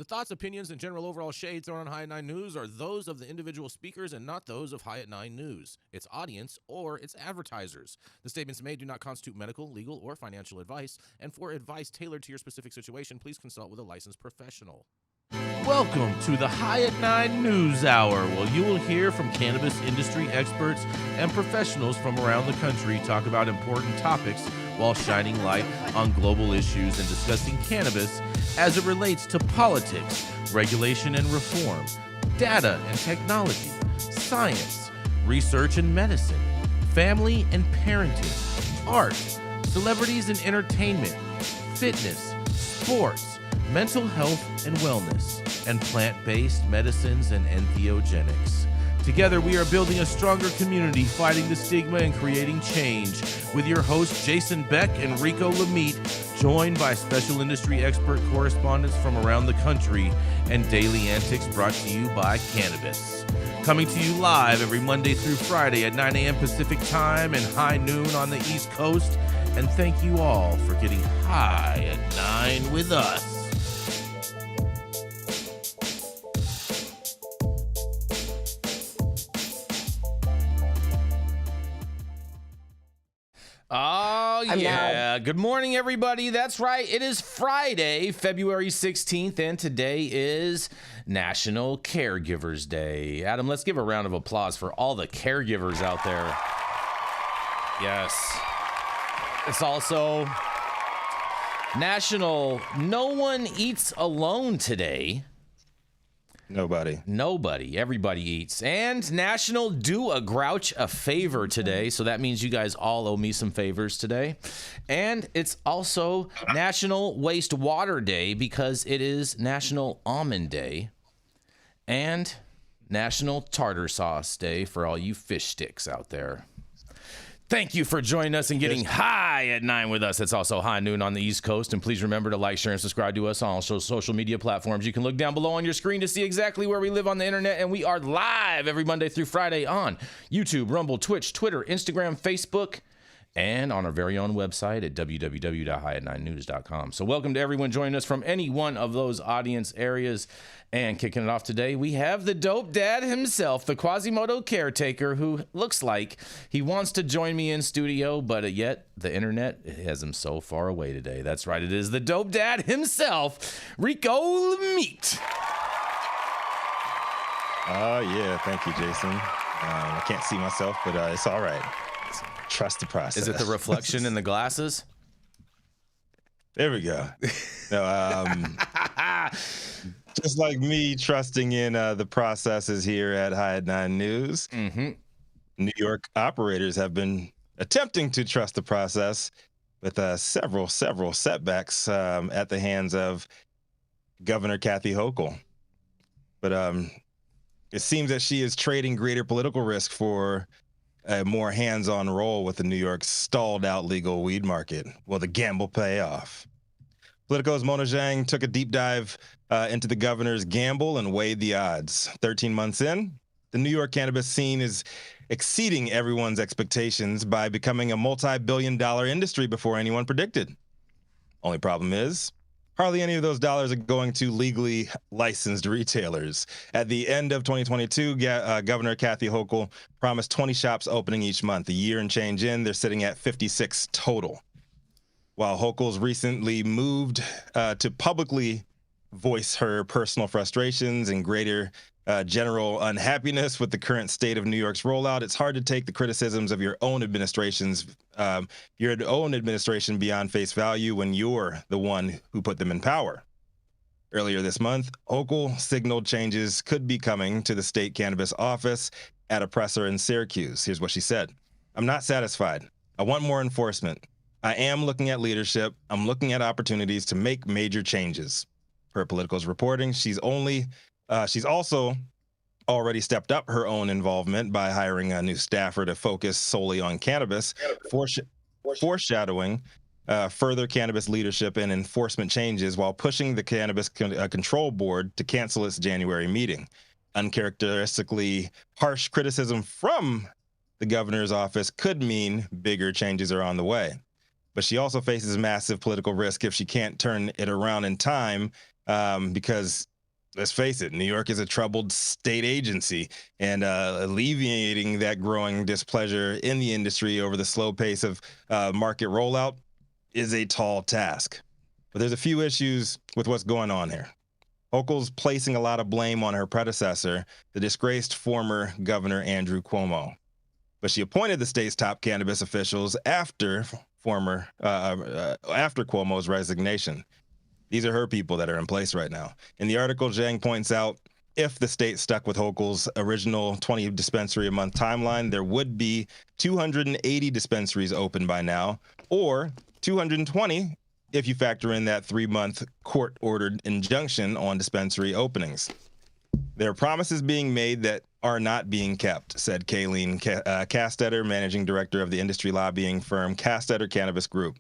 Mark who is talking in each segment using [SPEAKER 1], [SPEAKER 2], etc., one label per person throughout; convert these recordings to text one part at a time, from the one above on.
[SPEAKER 1] thoughts, opinions, and general overall shade thrown on High at 9 News are those of the individual speakers and not those of High at 9 News, its audience, or its advertisers. The statements made do not constitute medical, legal, or financial advice, and for advice tailored to your specific situation, please consult with a licensed professional. Welcome to the High at 9 News Hour, where you will hear from cannabis industry experts and professionals from around the country talk about important topics while shining light on global issues and discussing cannabis as it relates to politics, regulation and reform, data and technology, science, research and medicine, family and parenting, art, celebrities and entertainment, fitness, sports, mental health and wellness, and plant-based medicines and entheogenics. Together, we are building a stronger community, fighting the stigma and creating change. With your hosts, Jason Beck and Rico Lamitte, joined by special industry expert correspondents from around the country, and daily antics brought to you by Cannabis. Coming to you live every Monday through Friday at 9 a.m. Pacific Time and high noon on the East Coast. And thank you all for getting high at 9 with us. Oh, yeah. Good morning, everybody. That's right. It is Friday, February 16th, and today is National Caregivers Day. Adam, let's give a round of applause for all the caregivers out there. Yes. It's also National No One Eats Alone today. Nobody. Everybody eats. And National Do a Grouch a Favor today. So that means you guys all owe me some favors today. And it's also National Waste Water Day because it is National Almond Day. And National Tartar Sauce Day for all you fish sticks out there. Thank you for joining us and getting high at 9 with us. It's also high noon on the East Coast. And please remember to like, share, and subscribe to us on all social media platforms. You can look down below on your screen to see exactly where we live on the internet. And we are live every Monday through Friday on YouTube, Rumble, Twitch, Twitter, Instagram, Facebook, and on our very own website at www.highat9news.com. So welcome to everyone joining us from any one of those audience areas. And kicking it off today, we have the dope dad himself, the Quasimodo caretaker, who looks like he wants to join me in studio, but yet the internet has him so far away today. That's right, it is the dope dad himself, Rico Lamitte.
[SPEAKER 2] Yeah, thank you, Jason. I can't see myself, but it's all right. Trust the process.
[SPEAKER 1] Is it the reflection in the glasses?
[SPEAKER 2] There we go. No, just like me trusting in the processes here at High at 9 News, New York operators have been attempting to trust the process with several setbacks at the hands of Governor Kathy Hochul. But it seems that she is trading greater political risk for a more hands-on role with the New York stalled-out legal weed market. Will the gamble pay off? Politico's Mona Zhang took a deep dive into the governor's gamble and weighed the odds. 13 months in, the New York cannabis scene is exceeding everyone's expectations by becoming a multi-billion-dollar industry before anyone predicted. Only problem is, hardly any of those dollars are going to legally licensed retailers. At the end of 2022, Governor Kathy Hochul promised 20 shops opening each month. A year and change in, they're sitting at 56 total. While Hochul's recently moved to publicly voice her personal frustrations and greater general unhappiness with the current state of New York's rollout, it's hard to take the criticisms of your own administration beyond face value when you're the one who put them in power. Earlier this month, Hochul signaled changes could be coming to the state cannabis office at a presser in Syracuse. Here's what she said. "I'm not satisfied. I want more enforcement. I am looking at leadership. I'm looking at opportunities to make major changes." Per Politico's reporting, she's also already stepped up her own involvement by hiring a new staffer to focus solely on cannabis, foreshadowing further cannabis leadership and enforcement changes while pushing the Cannabis Control Board to cancel its January meeting. Uncharacteristically harsh criticism from the governor's office could mean bigger changes are on the way. But she also faces massive political risk if she can't turn it around in time, because let's face it, New York is a troubled state agency, and alleviating that growing displeasure in the industry over the slow pace of market rollout is a tall task. But there's a few issues with what's going on here. Hochul's placing a lot of blame on her predecessor, the disgraced former Governor Andrew Cuomo. But she appointed the state's top cannabis officials after Cuomo's resignation. These are her people that are in place right now. In the article, Zhang points out if the state stuck with Hochul's original 20 dispensary a month timeline, there would be 280 dispensaries open by now, or 220 if you factor in that 3-month court-ordered injunction on dispensary openings. There are promises being made that are not being kept, said Kayleen Castetter, managing director of the industry lobbying firm Castetter Cannabis Group.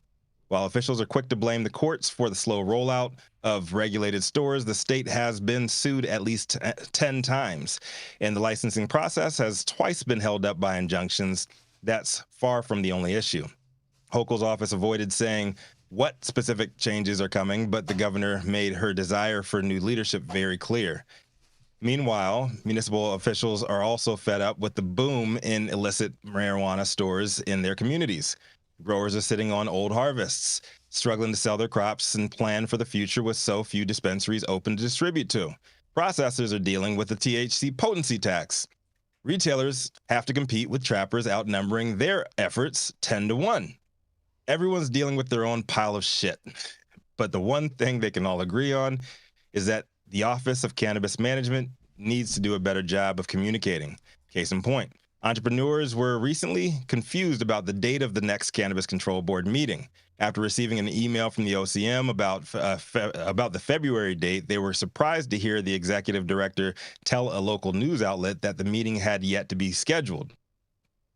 [SPEAKER 2] While officials are quick to blame the courts for the slow rollout of regulated stores, the state has been sued at least 10 times, and the licensing process has twice been held up by injunctions. That's far from the only issue. Hochul's office avoided saying what specific changes are coming, but the governor made her desire for new leadership very clear. Meanwhile, municipal officials are also fed up with the boom in illicit marijuana stores in their communities. Growers are sitting on old harvests, struggling to sell their crops and plan for the future with so few dispensaries open to distribute to. Processors are dealing with the THC potency tax. Retailers have to compete with trappers outnumbering their efforts 10-1. Everyone's dealing with their own pile of shit. But the one thing they can all agree on is that the Office of Cannabis Management needs to do a better job of communicating. Case in point, entrepreneurs were recently confused about the date of the next Cannabis Control Board meeting. After receiving an email from the OCM about the February date, they were surprised to hear the executive director tell a local news outlet that the meeting had yet to be scheduled.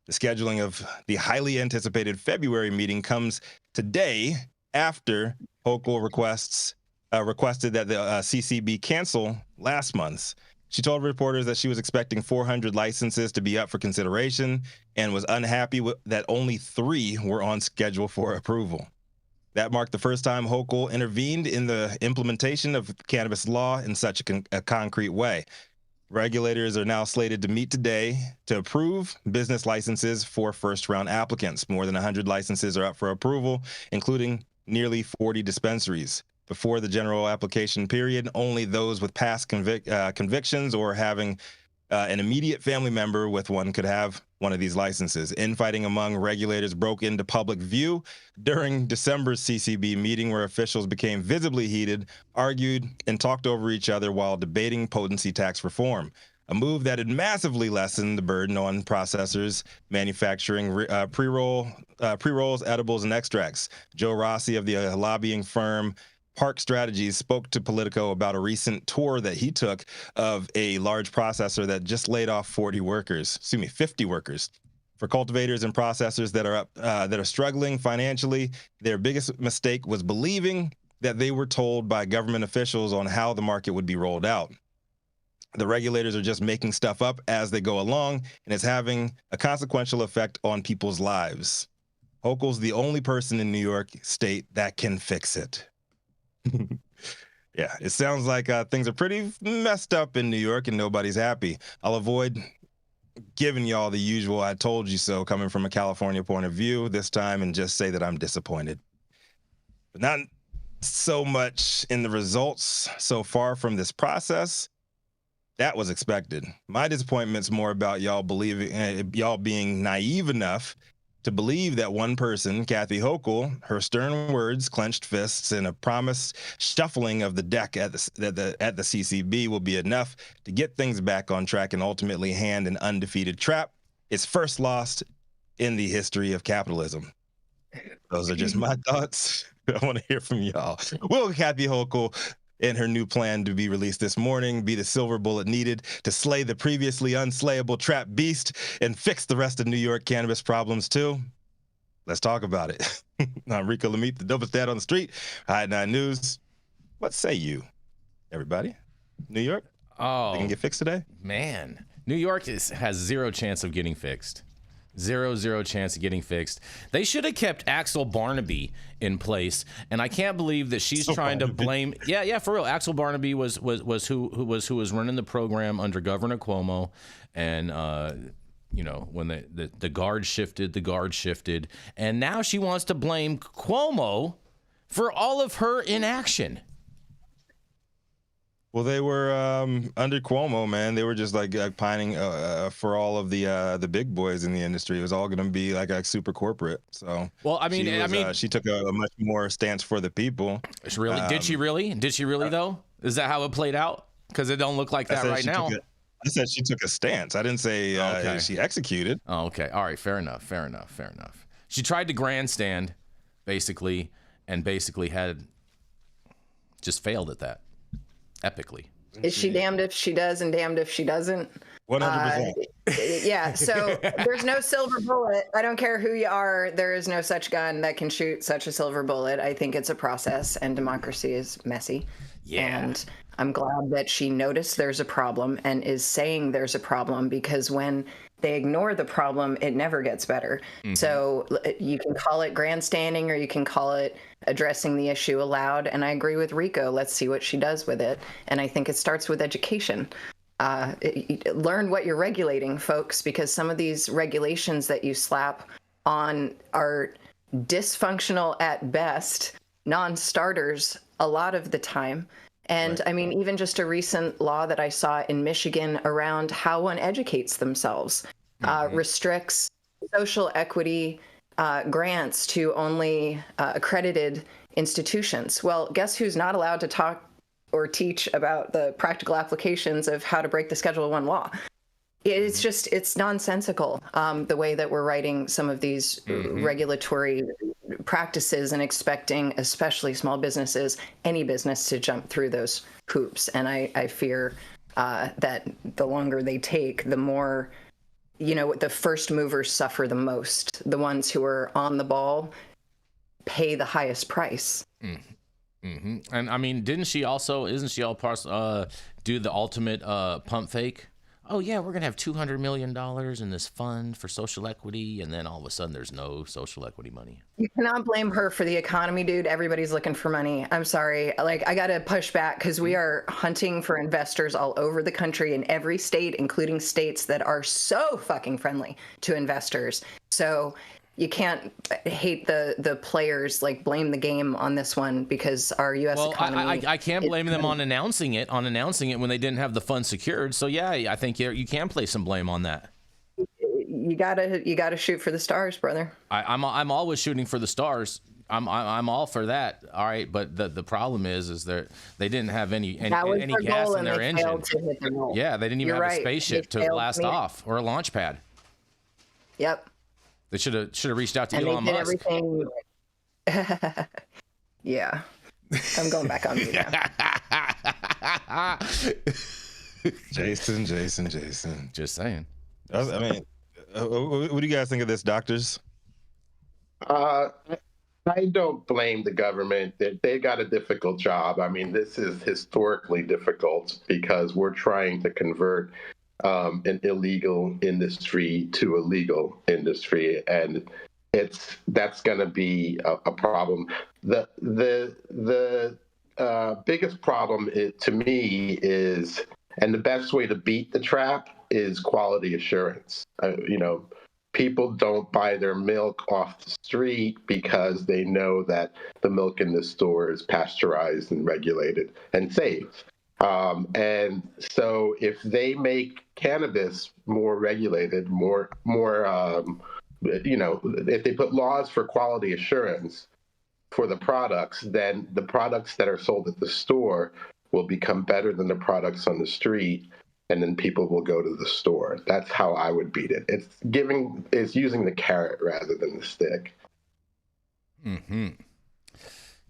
[SPEAKER 2] The scheduling of the highly anticipated February meeting comes today after Hochul requested that the CCB cancel last month's. She told reporters that she was expecting 400 licenses to be up for consideration and was unhappy that only 3 were on schedule for approval. That marked the first time Hochul intervened in the implementation of cannabis law in such a concrete way. Regulators are now slated to meet today to approve business licenses for first-round applicants. More than 100 licenses are up for approval, including nearly 40 dispensaries. Before the general application period, only those with past convictions or having an immediate family member with one could have one of these licenses. Infighting among regulators broke into public view during December's CCB meeting, where officials became visibly heated, argued, and talked over each other while debating potency tax reform, a move that had massively lessened the burden on processors manufacturing pre-rolls, edibles, and extracts. Joe Rossi of the lobbying firm Park Strategies spoke to Politico about a recent tour that he took of a large processor that just laid off 50 workers. For cultivators and processors that are struggling financially, their biggest mistake was believing that they were told by government officials on how the market would be rolled out. The regulators are just making stuff up as they go along, and it's having a consequential effect on people's lives. Hochul's the only person in New York State that can fix it. Yeah, it sounds like things are pretty messed up in New York and nobody's happy. I'll avoid giving y'all the usual "I told you so" coming from a California point of view this time and just say that I'm disappointed. But not so much in the results so far from this process. That was expected. My disappointment's more about y'all being naive enough to believe that one person, Kathy Hochul, her stern words, clenched fists, and a promised shuffling of the deck at the CCB will be enough to get things back on track and ultimately hand an undefeated trap its first loss in the history of capitalism. Those are just my thoughts. I want to hear from y'all. Will Kathy Hochul and her new plan to be released this morning be the silver bullet needed to slay the previously unslayable trap beast and fix the rest of New York cannabis problems too? Let's talk about it. I'm Rico Lamitte, the dopest dad on the street. High 9 News. What say you, everybody? New York? They can get fixed today?
[SPEAKER 3] Man, New York has zero chance of getting fixed.
[SPEAKER 1] Zero chance of getting fixed. They should have kept Axel Barnaby in place, and I can't believe that she's trying to blame. Yeah, for real. Axel Barnaby was who was running the program under Governor Cuomo, and when the guard shifted, and now she wants to blame Cuomo for all of her inaction.
[SPEAKER 2] Well, they were under Cuomo, man. They were just like pining for all of the big boys in the industry. It was all going to be like super corporate. So,
[SPEAKER 1] well,
[SPEAKER 2] she took a much more stance for the people.
[SPEAKER 1] Really? Did she really? Though? Is that how it played out? Because it don't look like that right now.
[SPEAKER 2] I said she took a stance. I didn't say she executed.
[SPEAKER 1] Oh, okay. All right. Fair enough. She tried to grandstand, basically, and had just failed at that. Epically.
[SPEAKER 3] Is she damned if she does and damned if she doesn't?
[SPEAKER 2] 100%.
[SPEAKER 3] Yeah, so there's no silver bullet. I don't care who you are. There is no such gun that can shoot such a silver bullet. I think it's a process, and democracy is messy. Yeah. And I'm glad that she noticed there's a problem and is saying there's a problem, because when they ignore the problem, it never gets better. Mm-hmm. So you can call it grandstanding, or you can call it addressing the issue aloud. And I agree with Rico. Let's see what she does with it. And I think it starts with education. Learn what you're regulating, folks, because some of these regulations that you slap on are dysfunctional at best, non-starters a lot of the time. And right. I mean, even just a recent law that I saw in Michigan around how one educates themselves restricts social equity grants to only accredited institutions. Well, guess who's not allowed to talk or teach about the practical applications of how to break the Schedule I law? It's nonsensical, the way that we're writing some of these regulatory practices and expecting, especially small businesses, any business, to jump through those hoops. And I fear that the longer they take, the more, the first movers suffer the most. The ones who are on the ball pay the highest price.
[SPEAKER 1] Mm-hmm. And I mean, isn't she all do the ultimate pump fake? Oh yeah, we're gonna have $200 million in this fund for social equity, and then all of a sudden there's no social equity money.
[SPEAKER 3] You cannot blame her for the economy, dude. Everybody's looking for money. I'm sorry. I gotta push back, because we are hunting for investors all over the country, in every state, including states that are so fucking friendly to investors. So you can't hate the players, blame the game on this one, because our U.S. economy.
[SPEAKER 1] I can't blame them on announcing it when they didn't have the funds secured. So yeah, I think you can place some blame on that.
[SPEAKER 3] You gotta shoot for the stars, brother.
[SPEAKER 1] I'm always shooting for the stars. I'm all for that. All right, but the problem is that they didn't have any gas in their engine. Yeah, they didn't even have a spaceship to blast off, or a launch pad.
[SPEAKER 3] Yep.
[SPEAKER 1] They should have reached out to Elon Musk.
[SPEAKER 3] Everything. Yeah. I'm going back on mute now.
[SPEAKER 2] Jason.
[SPEAKER 1] Just saying.
[SPEAKER 2] I mean, what do you guys think of this, doctors?
[SPEAKER 4] I don't blame the government. They got a difficult job. I mean, this is historically difficult, because we're trying to convert an illegal industry to a legal industry, and that's going to be a problem. The biggest problem to me is, and the best way to beat the trap is quality assurance. People don't buy their milk off the street because they know that the milk in the store is pasteurized and regulated and safe. And so if they make cannabis more regulated, if they put laws for quality assurance for the products, then the products that are sold at the store will become better than the products on the street, and then people will go to the store. That's how I would beat it. It's using the carrot rather than the stick.
[SPEAKER 1] Mm-hmm.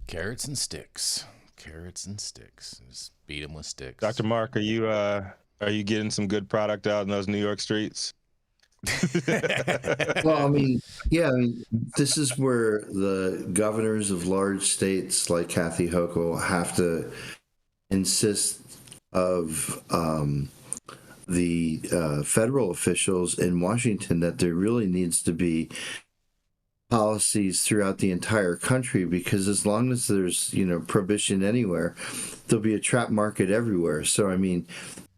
[SPEAKER 1] Carrots and sticks. Just beat them with sticks.
[SPEAKER 2] Dr. Mark, are you getting some good product out in those New York streets?
[SPEAKER 5] Well, I mean, this is where the governors of large states like Kathy Hochul have to insist of federal officials in Washington that there really needs to be policies throughout the entire country, because as long as there's prohibition anywhere, there'll be a trap market everywhere. So I mean,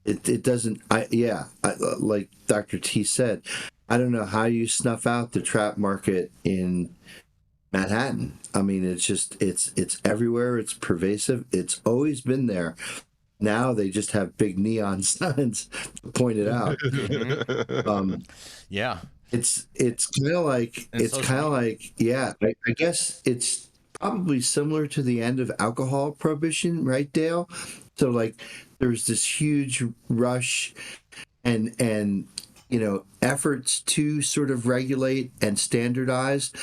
[SPEAKER 5] it doesn't. Like Dr. T said, I don't know how you snuff out the trap market in Manhattan. I mean, it's everywhere. It's pervasive. It's always been there. Now they just have big neon signs to point it out.
[SPEAKER 1] Yeah.
[SPEAKER 5] It's kind of like I guess it's probably similar to the end of alcohol prohibition, right, Dale? So like there's this huge rush and efforts to sort of regulate and standardize,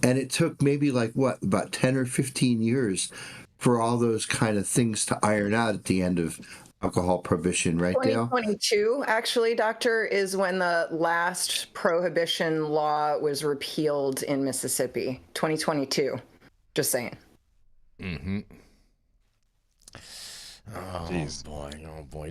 [SPEAKER 5] and it took maybe about 10 or 15 years for all those kind of things to iron out at the end of alcohol prohibition, right, Dale?
[SPEAKER 3] 2022, actually, Doctor, is when the last prohibition law was repealed in Mississippi. 2022. Just saying.
[SPEAKER 1] Mm-hmm. Oh,
[SPEAKER 2] Jeez.
[SPEAKER 1] boy.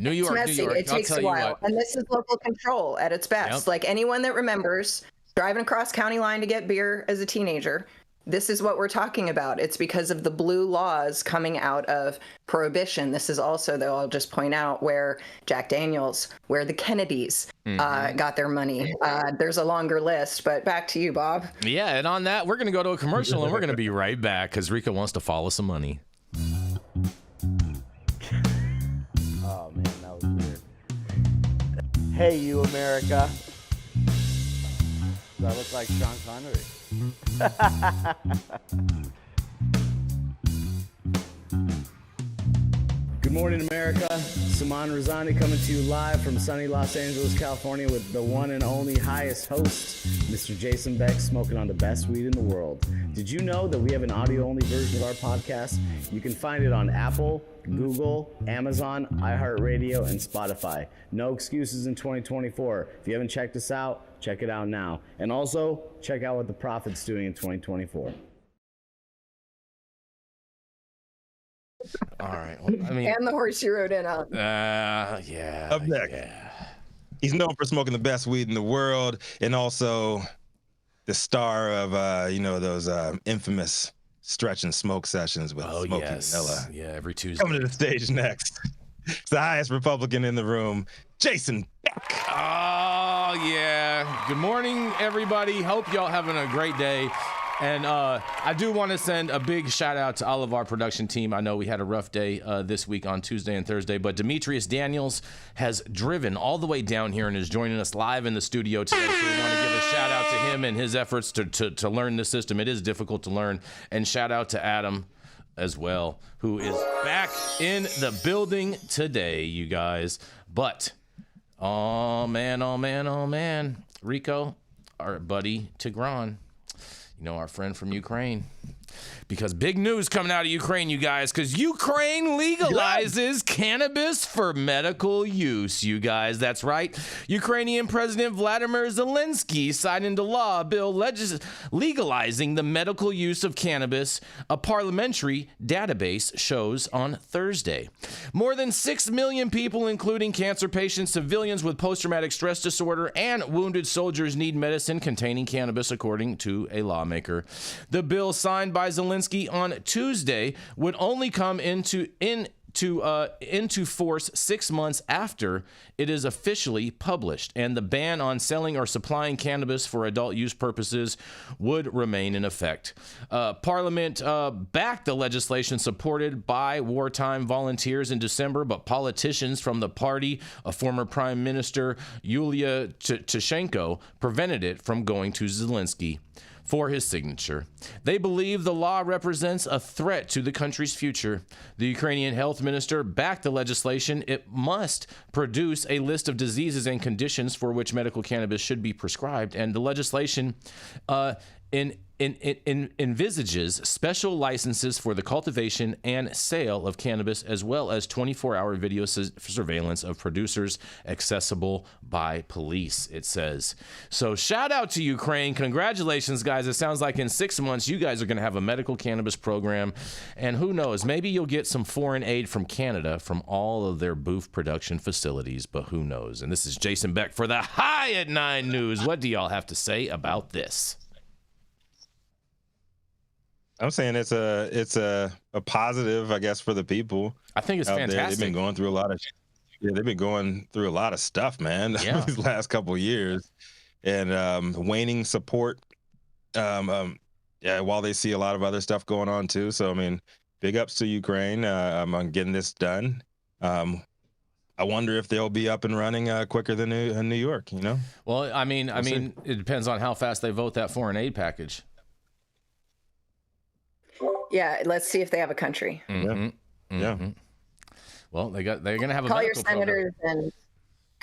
[SPEAKER 1] New York.
[SPEAKER 3] It takes a while. And this is local control at its best.
[SPEAKER 1] Yep.
[SPEAKER 3] Like anyone that remembers driving across county line to get beer as a teenager, this is what we're talking about. It's because of the blue laws coming out of prohibition. This is also, though, I'll just point out, where Jack Daniels, where the Kennedys got their money. There's a longer list, but back to you, Bob.
[SPEAKER 1] Yeah, and on that, we're going to go to a commercial, and we're going to be right back because Rico wants to follow some money.
[SPEAKER 6] Oh, man, that was weird. Hey, you, America. Do I look like Sean Connery? Good morning, America. Saman Razani coming to you live from sunny Los Angeles, California, with the one and only highest host, Mr. Jason Beck, smoking on the best weed in the world. Did you know that we have an audio-only version of our podcast? You can find it on Apple, Google, Amazon, iHeartRadio, and Spotify. No excuses in 2024. If you haven't checked us out, check it out now. And also, check out what the Prophet's doing in 2024.
[SPEAKER 1] All right. Well, I mean,
[SPEAKER 3] And the horse you rode in on.
[SPEAKER 1] yeah.
[SPEAKER 2] Up next.
[SPEAKER 1] Yeah.
[SPEAKER 2] He's known for smoking the best weed in the world, and also the star of those infamous stretch and smoke sessions with Smokey Vanilla.
[SPEAKER 1] Yeah, every Tuesday.
[SPEAKER 2] Coming to the stage next. It's the highest Republican in the room, Jason Beck.
[SPEAKER 1] Oh, yeah. Good morning, everybody. Hope y'all having a great day. And I do want to send a big shout out to all of our production team. I know we had a rough day this week on Tuesday and Thursday, but Demetrius Daniels has driven all the way down here and is joining us live in the studio today. So we want to give a shout out to him and his efforts to learn the system. It is difficult to learn. And shout out to Adam as well, who is back in the building today, you guys. But, oh man, Rico, our buddy Tigran, our friend from Ukraine, because big news coming out of Ukraine, you guys, because Ukraine legalizes cannabis for medical use, you guys. That's right. Ukrainian President Vladimir Zelensky signed into law a bill legalizing the medical use of cannabis, a parliamentary database shows on Thursday. More than 6 million people, including cancer patients, civilians with post-traumatic stress disorder, and wounded soldiers, need medicine containing cannabis, according to a lawmaker. The bill, signed by Zelensky on Tuesday, would only come into force 6 months after it is officially published, and the ban on selling or supplying cannabis for adult use purposes would remain in effect. Parliament backed the legislation supported by wartime volunteers in December, but politicians from the party of former Prime Minister Yulia Tymoshenko prevented it from going to Zelensky for his signature. They believe the law represents a threat to the country's future. The Ukrainian health minister backed the legislation. It must produce a list of diseases and conditions for which medical cannabis should be prescribed, and the legislation envisages special licenses for the cultivation and sale of cannabis, as well as 24-hour video surveillance of producers accessible by police, it says. So shout out to Ukraine. Congratulations, guys. It sounds like in 6 months, you guys are going to have a medical cannabis program. And who knows, maybe you'll get some foreign aid from Canada from all of their booth production facilities, but who knows? And this is Jason Beck for the High at 9 News. What do y'all have to say about this?
[SPEAKER 2] I'm saying it's a positive, I guess, for the people.
[SPEAKER 1] I think it's fantastic.
[SPEAKER 2] They've been going through a lot of stuff, man. These last couple of years, and waning support. While they see a lot of other stuff going on too. So I mean, big ups to Ukraine on getting this done. I wonder if they'll be up and running quicker than New York. You know.
[SPEAKER 1] Well, I mean, it depends on how fast they vote that foreign aid package.
[SPEAKER 3] Yeah, let's see if they have a country.
[SPEAKER 1] Mm-hmm. Yeah. Mm-hmm. Well, they're going to have
[SPEAKER 3] call
[SPEAKER 1] a
[SPEAKER 3] your senators program.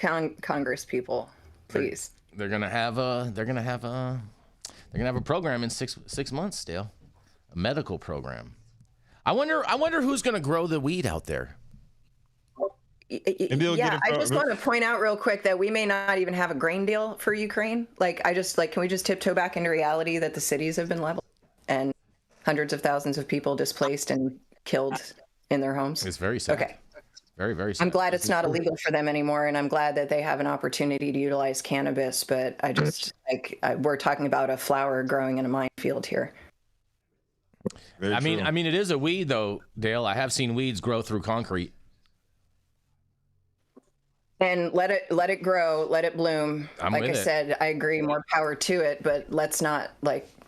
[SPEAKER 3] And Congress people, please.
[SPEAKER 1] They're going to have a program in six months, Dale. A medical program. I wonder who's going to grow the weed out there.
[SPEAKER 3] Yeah, I just want to point out real quick that we may not even have a grain deal for Ukraine. Can we just tiptoe back into reality that the cities have been leveled and hundreds of thousands of people displaced and killed in their homes?
[SPEAKER 1] It's very sad.
[SPEAKER 3] Okay.
[SPEAKER 1] Very, very sad.
[SPEAKER 3] I'm glad it's not illegal for them anymore, and I'm glad that they have an opportunity to utilize cannabis, but I just, we're talking about a flower growing in a minefield here.
[SPEAKER 1] I mean, it is a weed, though, Dale. I have seen weeds grow through concrete.
[SPEAKER 3] And let it grow, let it bloom. Like I said, I agree, more power to it, but let's not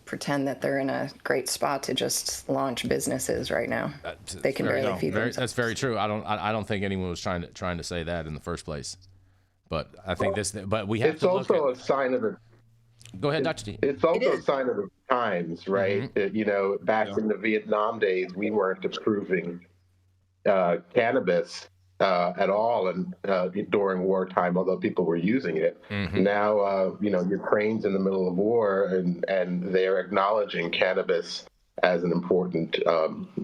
[SPEAKER 3] pretend that they're in a great spot to just launch businesses right now. They can barely feed themselves.
[SPEAKER 1] That's very true. I don't think anyone was trying to say that in the first place. But I think but we have to look at. It's also a
[SPEAKER 4] sign of the.
[SPEAKER 1] Go ahead, Dr. D.
[SPEAKER 4] It's also a sign of the times, right? Mm-hmm. Back in the Vietnam days, we weren't approving cannabis at all, and during wartime, although people were using it. Mm-hmm. Now, Ukraine's in the middle of war, and they're acknowledging cannabis as an important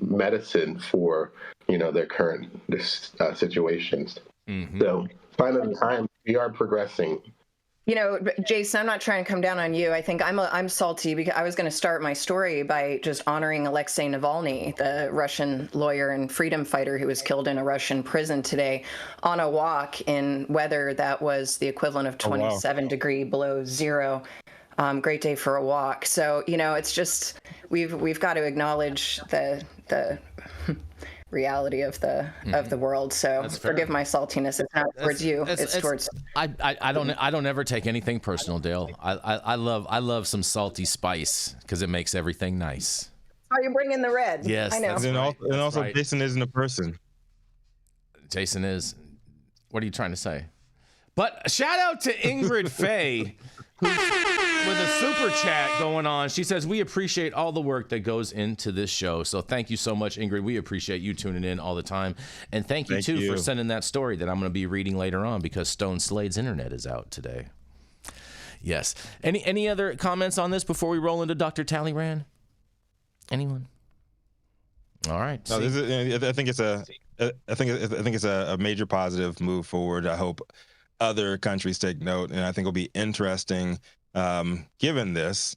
[SPEAKER 4] medicine for their current situations. Mm-hmm. So, sign of the time, we are progressing.
[SPEAKER 3] Jason, I'm not trying to come down on you. I think I'm salty because I was going to start my story by just honoring Alexei Navalny, the Russian lawyer and freedom fighter who was killed in a Russian prison today on a walk in weather that was the equivalent of 27 degree below zero. Great day for a walk. So, it's just we've got to acknowledge the reality of the world. So forgive my saltiness. It's not towards you. It's towards.
[SPEAKER 1] I don't ever take anything personal, Dale. I love some salty spice because it makes everything nice.
[SPEAKER 3] Oh, you're bringing the red.
[SPEAKER 1] Yes,
[SPEAKER 3] I know.
[SPEAKER 2] And also, right. Jason isn't a person.
[SPEAKER 1] Jason is. What are you trying to say? But shout out to Ingrid Faye. With a super chat going on. She says, we appreciate all the work that goes into this show. So thank you so much, Ingrid. We appreciate you tuning in all the time. And thank you for sending that story that I'm going to be reading later on because Stone Slade's internet is out today. Yes. Any other comments on this before we roll into Dr. Talleyrand? Anyone? All right.
[SPEAKER 2] No, I think it's a major positive move forward. I hope other countries take note, and I think it'll be interesting, given this,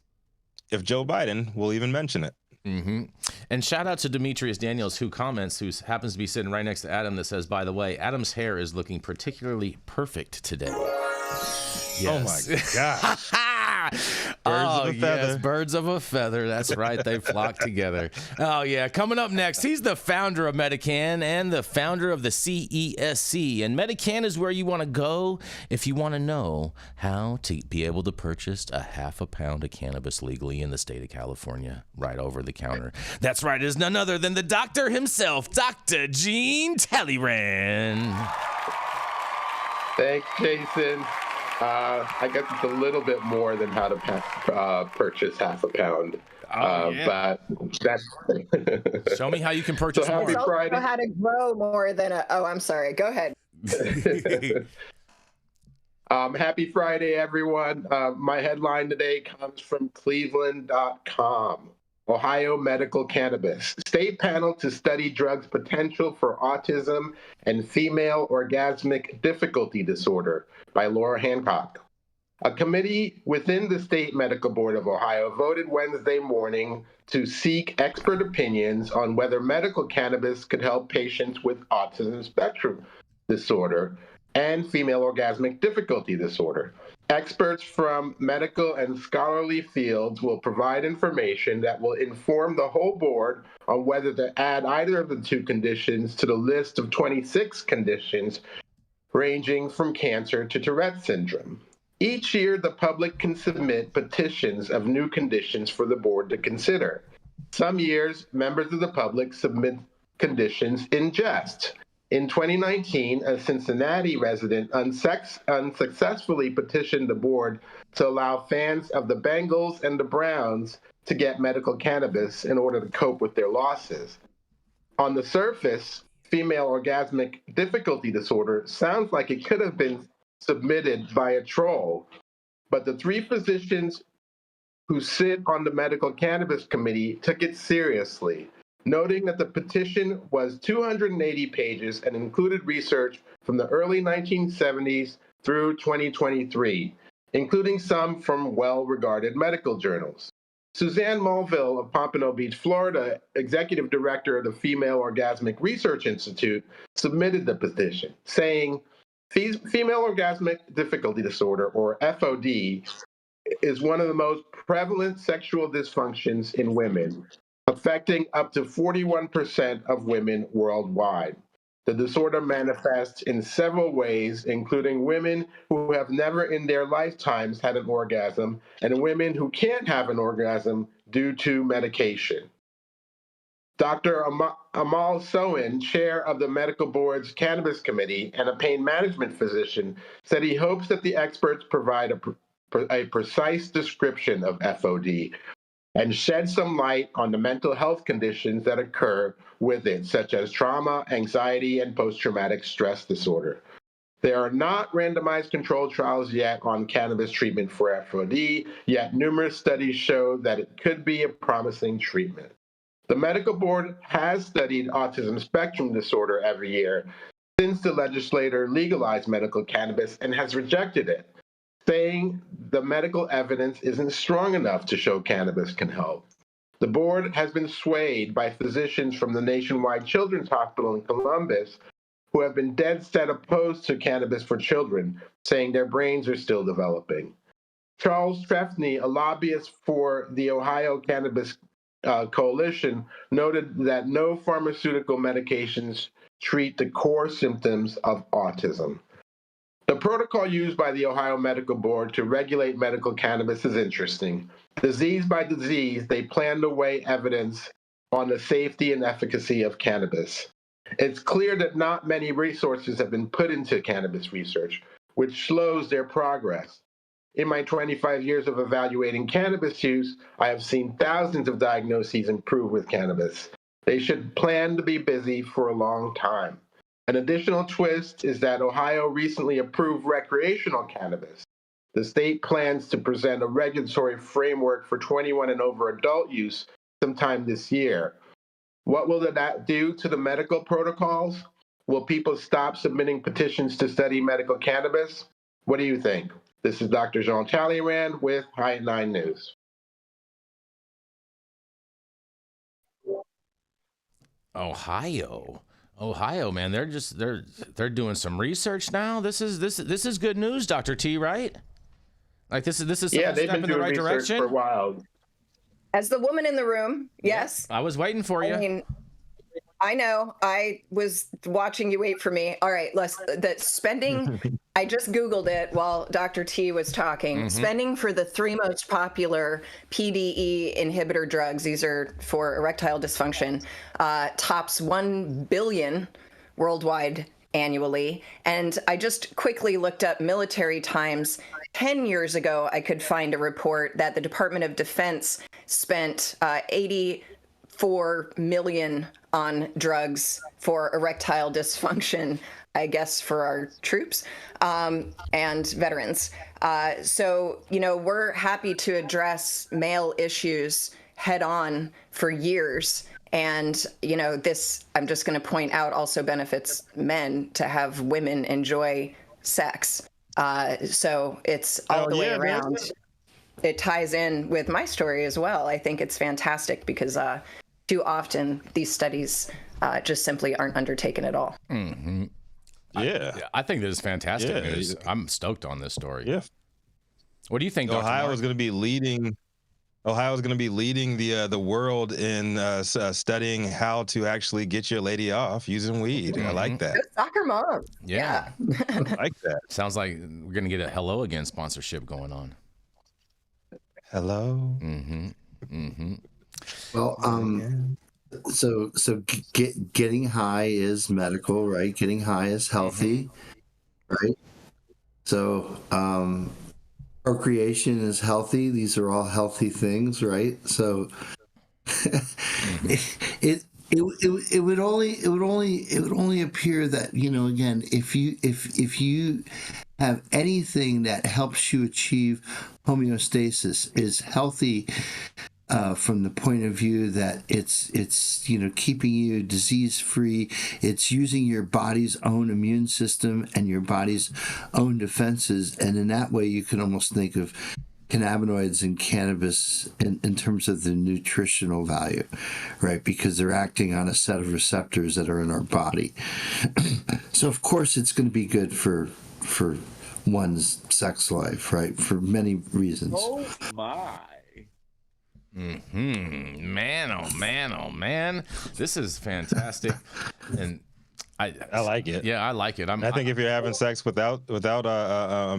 [SPEAKER 2] if Joe Biden will even mention it.
[SPEAKER 1] Mm-hmm. And shout out to Demetrius Daniels, who comments, who happens to be sitting right next to Adam, that says, by the way, Adam's hair is looking particularly perfect today. Yes.
[SPEAKER 2] Oh my gosh.
[SPEAKER 1] Birds of a feather. Yes, birds of a feather. That's right. They flock together. Oh, yeah. Coming up next, he's the founder of Medican and the founder of the CESC. And Medican is where you want to go if you want to know how to be able to purchase a half a pound of cannabis legally in the state of California, right over the counter. That's right. It is none other than the doctor himself, Dr. Gene Talleyrand.
[SPEAKER 4] Thanks, Jason. I guess it's a little bit more than how to purchase half a pound. But that's
[SPEAKER 1] show me how you can purchase more.
[SPEAKER 3] It's also how to grow more than I'm sorry. Go ahead.
[SPEAKER 4] Happy Friday, everyone. My headline today comes from Cleveland.com. Ohio Medical Cannabis. State panel to study drugs potential for autism and female orgasmic difficulty disorder by Laura Hancock. A committee within the State Medical Board of Ohio voted Wednesday morning to seek expert opinions on whether medical cannabis could help patients with autism spectrum disorder and female orgasmic difficulty disorder. Experts from medical and scholarly fields will provide information that will inform the whole board on whether to add either of the two conditions to the list of 26 conditions ranging from cancer to Tourette syndrome. Each year, the public can submit petitions of new conditions for the board to consider. Some years, members of the public submit conditions in jest. In 2019, a Cincinnati resident unsuccessfully petitioned the board to allow fans of the Bengals and the Browns to get medical cannabis in order to cope with their losses. On the surface, female orgasmic difficulty disorder sounds like it could have been submitted by a troll, but the three physicians who sit on the medical cannabis committee took it seriously, noting that the petition was 280 pages and included research from the early 1970s through 2023, including some from well-regarded medical journals. Suzanne Mulville of Pompano Beach, Florida, executive director of the Female Orgasmic Research Institute, submitted the petition, saying, female orgasmic difficulty disorder, or FOD, is one of the most prevalent sexual dysfunctions in women, affecting up to 41% of women worldwide. The disorder manifests in several ways, including women who have never in their lifetimes had an orgasm and women who can't have an orgasm due to medication. Dr. Amal Soin, chair of the Medical Board's Cannabis Committee and a pain management physician, said he hopes that the experts provide a precise description of FOD and shed some light on the mental health conditions that occur with it, such as trauma, anxiety, and post-traumatic stress disorder. There are not randomized controlled trials yet on cannabis treatment for FOD, yet numerous studies show that it could be a promising treatment. The medical board has studied autism spectrum disorder every year since the legislature legalized medical cannabis and has rejected it, saying the medical evidence isn't strong enough to show cannabis can help. The board has been swayed by physicians from the Nationwide Children's Hospital in Columbus who have been dead set opposed to cannabis for children, saying their brains are still developing. Charles Trefny, a lobbyist for the Ohio Cannabis Coalition, noted that no pharmaceutical medications treat the core symptoms of autism. The protocol used by the Ohio Medical Board to regulate medical cannabis is interesting. Disease by disease, they plan to weigh evidence on the safety and efficacy of cannabis. It's clear that not many resources have been put into cannabis research, which slows their progress. In my 25 years of evaluating cannabis use, I have seen thousands of diagnoses improve with cannabis. They should plan to be busy for a long time. An additional twist is that Ohio recently approved recreational cannabis. The state plans to present a regulatory framework for 21 and over adult use sometime this year. What will that do to the medical protocols? Will people stop submitting petitions to study medical cannabis? What do you think? This is Dr. Jean Talleyrand with High at 9 News.
[SPEAKER 1] Ohio, man, they're doing some research now. This is good news, Dr. T, right? Like this is some
[SPEAKER 4] they've
[SPEAKER 1] step
[SPEAKER 4] been
[SPEAKER 1] in the
[SPEAKER 4] doing
[SPEAKER 1] right
[SPEAKER 4] research
[SPEAKER 1] direction
[SPEAKER 4] for a while.
[SPEAKER 3] As the woman in the room, yes.
[SPEAKER 1] I was waiting for you.
[SPEAKER 3] I mean, I know. I was watching you wait for me. All right, the spending, I just Googled it while Dr. T was talking. Mm-hmm. Spending for the three most popular PDE inhibitor drugs, these are for erectile dysfunction, tops $1 billion worldwide annually. And I just quickly looked up Military Times. 10 years ago, I could find a report that the Department of Defense spent $84 million on drugs for erectile dysfunction I guess, for our troops and veterans. So, we're happy to address male issues head on for years. And, this, I'm just going to point out, also benefits men to have women enjoy sex. So it's all the way around. Man. It ties in with my story as well. I think it's fantastic because too often these studies just simply aren't undertaken at all.
[SPEAKER 1] Mm-hmm.
[SPEAKER 2] Yeah.
[SPEAKER 1] I think this is fantastic news. I'm stoked on this story.
[SPEAKER 2] Yeah.
[SPEAKER 1] What do you think, Dr.
[SPEAKER 2] Ohio
[SPEAKER 1] Mark?
[SPEAKER 2] is going to be leading. Ohio is going to be leading the world in studying how to actually get your lady off using weed. I like that.
[SPEAKER 3] Good soccer mom.
[SPEAKER 1] Yeah.
[SPEAKER 2] I like that.
[SPEAKER 1] Sounds like we're going to get a Hello Again sponsorship going on.
[SPEAKER 2] Hello.
[SPEAKER 1] Mm-hmm. Mm-hmm.
[SPEAKER 5] Well, so getting high is medical, right? Getting high is healthy, right? So procreation is healthy. These are all healthy things, right? So it would only appear that, again, if you have anything that helps you achieve homeostasis is healthy from the point of view that it's keeping you disease free. It's using your body's own immune system and your body's own defenses, and in that way you can almost think of cannabinoids and cannabis in terms of the nutritional value, right? Because they're acting on a set of receptors that are in our body. So of course it's going to be good for one's sex life, right? For many reasons.
[SPEAKER 6] Oh my.
[SPEAKER 1] Man, oh man, this is fantastic. And I
[SPEAKER 2] like it.
[SPEAKER 1] Yeah, I like it.
[SPEAKER 2] I think if you're having sex without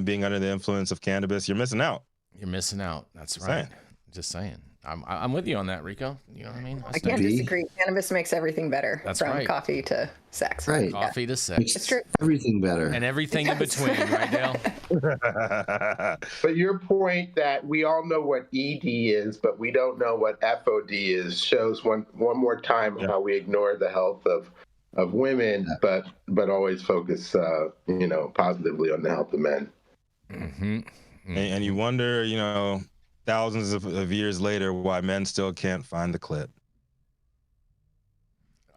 [SPEAKER 2] being under the influence of cannabis, you're missing out.
[SPEAKER 1] You're missing out. That's right. Just saying. I'm with you on that, Rico. You know what I mean?
[SPEAKER 3] I can't disagree. Cannabis makes everything better.
[SPEAKER 1] That's
[SPEAKER 3] from
[SPEAKER 1] right.
[SPEAKER 3] Coffee to sex.
[SPEAKER 5] Right.
[SPEAKER 1] Coffee to sex.
[SPEAKER 3] It's true.
[SPEAKER 5] Everything better.
[SPEAKER 1] And everything in between, right, Dale?
[SPEAKER 4] But your point that we all know what ED is, but we don't know what FOD is, shows one more time how we ignore the health of women, but always focus, positively on the health of men.
[SPEAKER 1] Mm-hmm.
[SPEAKER 2] And you wonder, thousands of years later, why men still can't find the clit.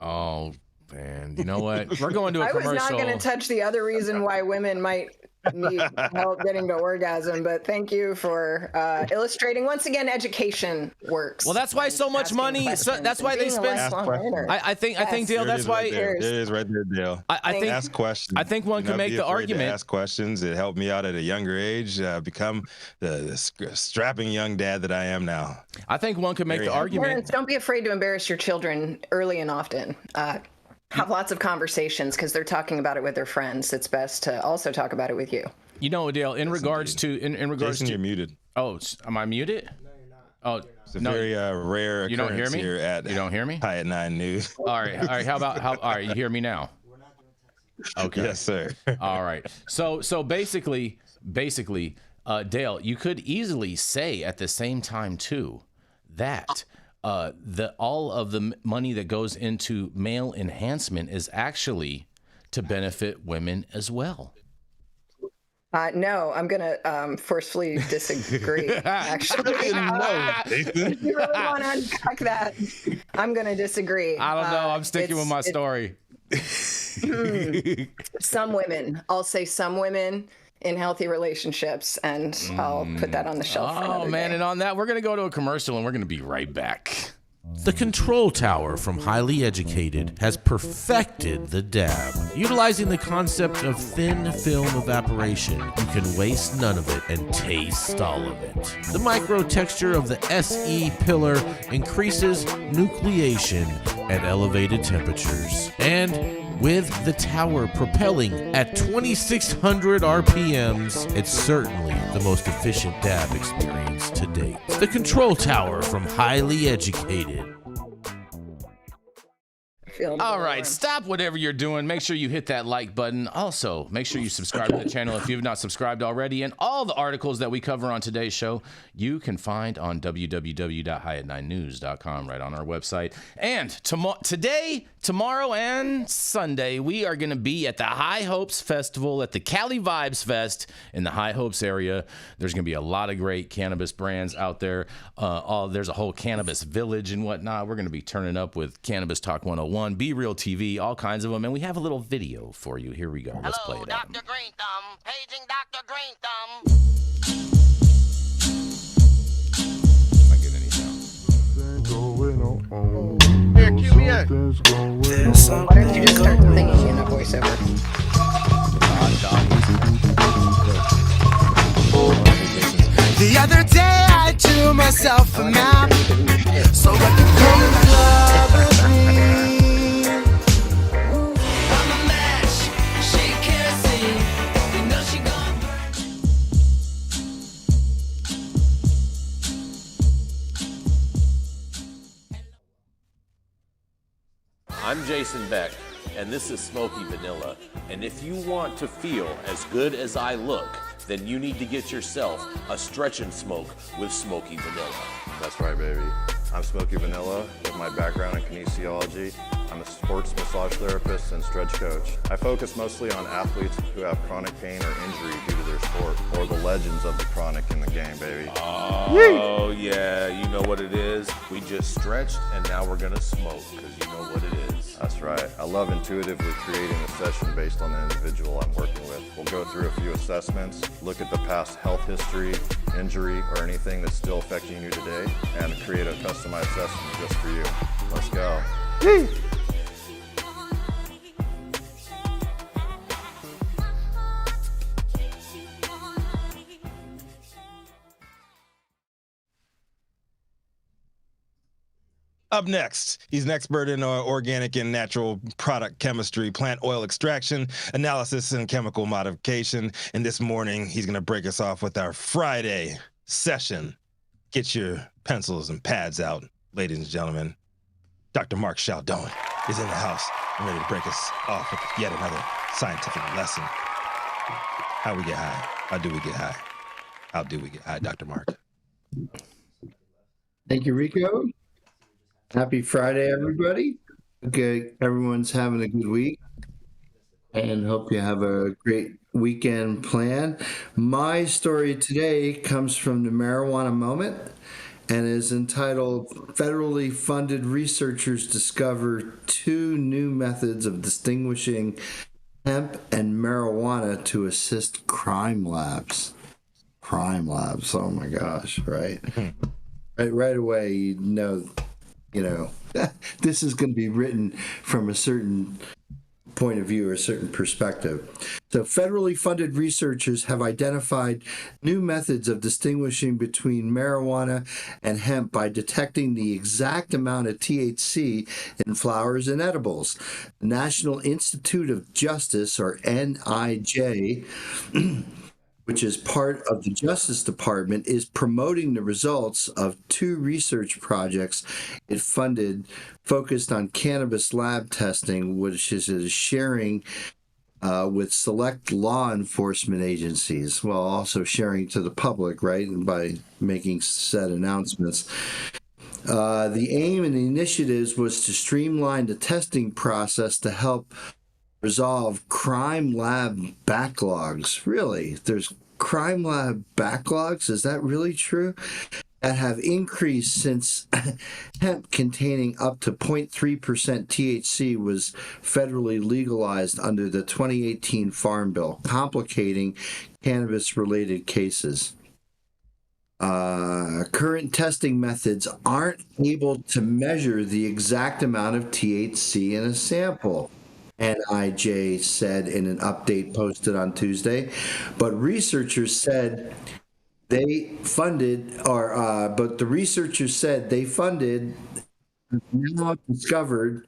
[SPEAKER 1] Oh, man. You know what? We're going to a commercial.
[SPEAKER 3] I was not going to touch the other reason why women might need help getting to orgasm, but thank you for illustrating. Once again, education works.
[SPEAKER 1] Well, that's why so much money. That's why they spend. I think Dale. That's why
[SPEAKER 2] it is right there, Dale.
[SPEAKER 1] I think
[SPEAKER 2] ask questions.
[SPEAKER 1] I think one can make the argument.
[SPEAKER 2] Ask questions. It helped me out at a younger age. Become the strapping young dad that I am now.
[SPEAKER 1] I think one could make the argument.
[SPEAKER 3] Parents, don't be afraid to embarrass your children early and often. Have lots of conversations because they're talking about it with their friends. It's best to also talk about it with you.
[SPEAKER 1] Dale, in regards
[SPEAKER 2] Jason,
[SPEAKER 1] to
[SPEAKER 2] you're muted.
[SPEAKER 1] Oh, am I muted?
[SPEAKER 7] No, you're not.
[SPEAKER 1] Oh,
[SPEAKER 2] it's a very rare occurrence.
[SPEAKER 1] You don't hear me?
[SPEAKER 2] Here at
[SPEAKER 1] you don't hear me?
[SPEAKER 2] High at 9 News.
[SPEAKER 1] All right. All right. You hear me now?
[SPEAKER 7] We're not doing texting.
[SPEAKER 1] Okay.
[SPEAKER 2] Yes, sir.
[SPEAKER 1] All right. So basically, Dale, you could easily say at the same time too that all of the money that goes into male enhancement is actually to benefit women as well.
[SPEAKER 3] No, I'm going to forcefully disagree, actually. If you really want to unpack that, I'm going to disagree.
[SPEAKER 1] I don't know. I'm sticking with my story.
[SPEAKER 3] Some women. I'll say some women in healthy relationships, and I'll put that on the shelf for another day.
[SPEAKER 1] And on that, we're going to go to a commercial, and we're going to be right back.
[SPEAKER 8] The Control Tower from Highly Educated has perfected the dab. Utilizing the concept of thin film evaporation, you can waste none of it and taste all of it. The micro texture of the SE pillar increases nucleation at elevated temperatures. And with the tower propelling at 2,600 RPMs, it's certainly the most efficient dab experience to date. The Control Tower from Highly Educated.
[SPEAKER 3] feeling.
[SPEAKER 7] All right, stop whatever you're doing. Make sure you hit that like button. Also, make sure you subscribe to the channel if you've not subscribed already. And all the articles that we cover on today's show, you can find on www.highat9news.com right on our website. And today, tomorrow, and Sunday, we are going to be at the High Hopes Festival at the Cali Vibes Fest in the High Hopes area. There's going to be a lot of great cannabis brands out there. There's a whole cannabis village and whatnot. We're going to be turning up with Cannabis Talk 101, Be Real TV, all kinds of them. And we have a little video for you. Here we go. Let's play it out.
[SPEAKER 9] Dr. Green Thumb. Paging Dr. Green Thumb.
[SPEAKER 7] Not getting any sound.
[SPEAKER 9] Here, cue me up.
[SPEAKER 3] Why don't you just start singing in a voiceover?
[SPEAKER 10] The other day I drew myself a map so I could come to the club with me. I'm a match, she can't see. You know she gonna burn.
[SPEAKER 8] I'm Jason Beck, and this is Smoky Vanilla. And if you want to feel as good as I look, then you need to get yourself a stretch and smoke with Smoky Vanilla.
[SPEAKER 11] That's right, baby. I'm Smoky Vanilla with my background in kinesiology. I'm a sports massage therapist and stretch coach. I focus mostly on athletes who have chronic pain or injury due to their sport, or the legends of the chronic in the game, baby.
[SPEAKER 8] Oh, yeah, you know what it is? We just stretched, and now we're gonna smoke, because you know what it is.
[SPEAKER 11] That's right. I love intuitively creating a session based on the individual I'm working with. We'll go through a few assessments, look at the past health history, injury, or anything that's still affecting you today, and create a customized session just for you. Let's go.
[SPEAKER 2] Up next, he's an expert in organic and natural product chemistry, plant oil extraction, analysis, and chemical modification. And this morning, he's going to break us off with our Friday session. Get your pencils and pads out, ladies and gentlemen. Dr. Mark Scialdone is in the house and ready to break us off with yet another scientific lesson. How we get high? How do we get high? How do we get high, Dr. Mark?
[SPEAKER 5] Thank you, Rico. Happy Friday, everybody. Okay, everyone's having a good week and hope you have a great weekend plan. My story today comes from the Marijuana Moment and is entitled Federally Funded Researchers Discover Two New Methods of Distinguishing Hemp and Marijuana to Assist Crime Labs. Crime labs, oh my gosh, right? Right away, you know, this is going to be written from a certain point of view or a certain perspective. So federally funded researchers have identified new methods of distinguishing between marijuana and hemp by detecting the exact amount of THC in flowers and edibles. The National Institute of Justice, or NIJ, which is part of the Justice Department, is promoting the results of two research projects it funded focused on cannabis lab testing, which is sharing with select law enforcement agencies, while also sharing to the public, right, and by making said announcements. The aim and the initiatives was to streamline the testing process to help resolve crime lab backlogs. Really? There's crime lab backlogs? Is that really true? That have increased since hemp containing up to 0.3% THC was federally legalized under the 2018 Farm Bill, complicating cannabis-related cases. Current testing methods aren't able to measure the exact amount of THC in a sample, NIJ said in an update posted on Tuesday, but researchers said they funded, now discovered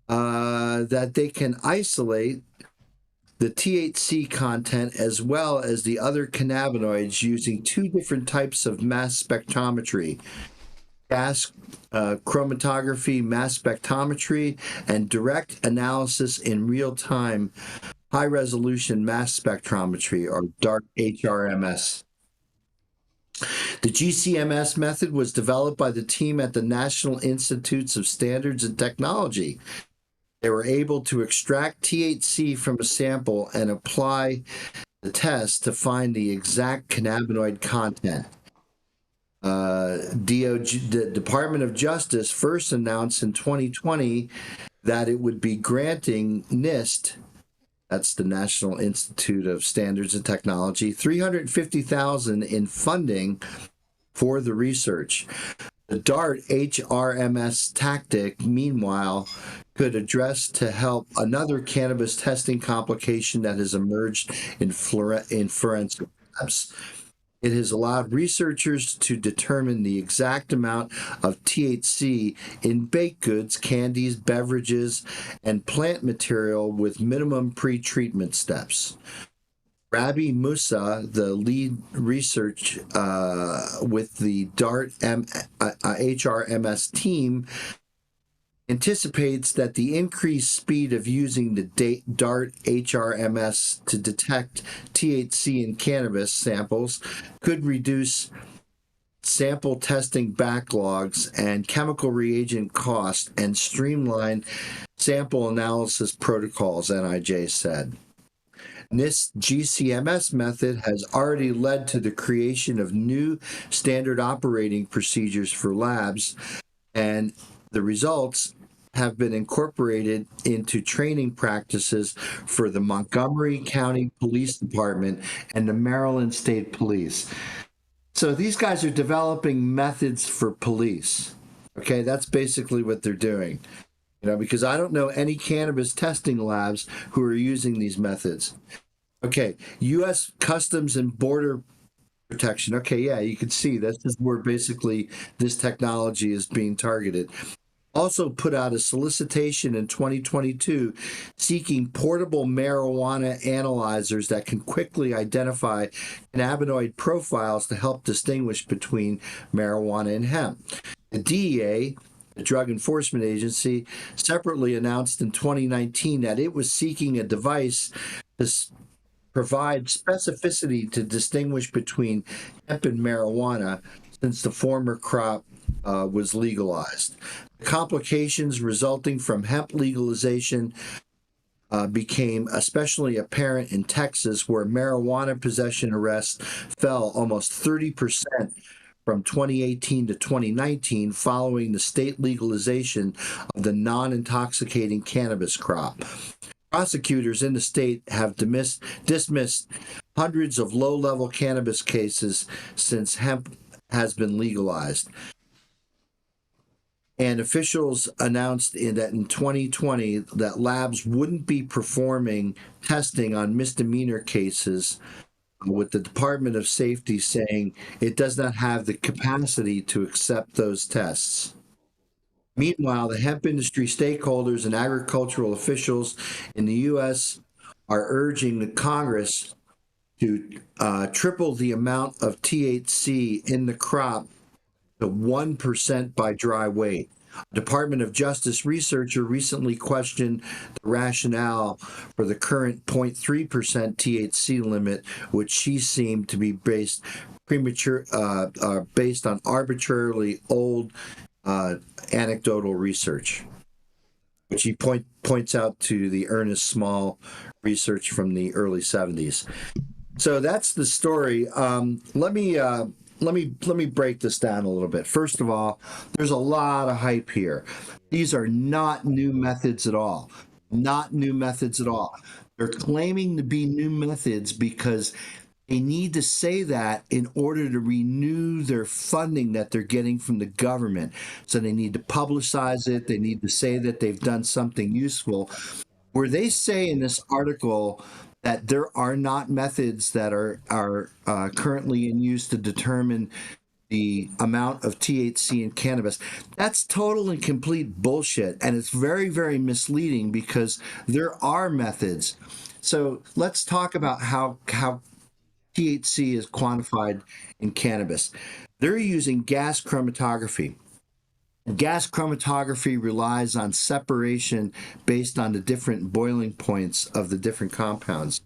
[SPEAKER 5] that they can isolate the THC content as well as the other cannabinoids using two different types of mass spectrometry. gas chromatography, mass spectrometry, and direct analysis in real time high resolution mass spectrometry, or DART HRMS. The GCMS method was developed by the team at the National Institutes of Standards and Technology. They were able to extract THC from a sample and apply the test to find the exact cannabinoid content. The Department of Justice first announced in 2020 that it would be granting NIST, that's the National Institute of Standards and Technology, $350,000 in funding for the research. The DART HRMS tactic, meanwhile, could address to help another cannabis testing complication that has emerged in forensic labs. It has allowed researchers to determine the exact amount of THC in baked goods, candies, beverages, and plant material with minimum pre-treatment steps. Rabi Musa, the lead research with the DART HRMS team, anticipates that the increased speed of using the DART HRMS to detect THC in cannabis samples could reduce sample testing backlogs and chemical reagent costs and streamline sample analysis protocols, NIJ said. This GCMS method has already led to the creation of new standard operating procedures for labs, and the results have been incorporated into training practices for the Montgomery County Police Department and the Maryland State Police. So these guys are developing methods for police. Okay, that's basically what they're doing. You know, because I don't know any cannabis testing labs who are using these methods. Okay, U.S. Customs and Border Protection. Okay, yeah, you can see this is where basically this technology is being targeted. Also put out a solicitation in 2022 seeking portable marijuana analyzers that can quickly identify cannabinoid profiles to help distinguish between marijuana and hemp. The DEA, the Drug Enforcement Agency, separately announced in 2019 that it was seeking a device to provide specificity to distinguish between hemp and marijuana since the former crop was legalized. The complications resulting from hemp legalization became especially apparent in Texas, where marijuana possession arrests fell almost 30% from 2018 to 2019 following the state legalization of the non-intoxicating cannabis crop. Prosecutors in the state have dismissed hundreds of low-level cannabis cases since hemp has been legalized. And officials announced that in 2020 that labs wouldn't be performing testing on misdemeanor cases, with the Department of Safety saying it does not have the capacity to accept those tests. Meanwhile, the hemp industry stakeholders and agricultural officials in the U.S. are urging the Congress to triple the amount of THC in the crop to 1% by dry weight. A Department of Justice researcher recently questioned the rationale for the current 0.3% THC limit, which she seemed to be based on arbitrarily old anecdotal research, which he points out to the Ernest Small research from the early 70s. So that's the story. Let me break this down a little bit. First of all, there's a lot of hype here. These are not new methods at all. Not new methods at all. They're claiming to be new methods because they need to say that in order to renew their funding that they're getting from the government. So they need to publicize it. They need to say that they've done something useful. Where they say in this article that there are not methods that are currently in use to determine the amount of THC in cannabis. That's total and complete bullshit, and it's very, very misleading because there are methods. So let's talk about how THC is quantified in cannabis. They're using gas chromatography. Gas chromatography relies on separation based on the different boiling points of the different compounds.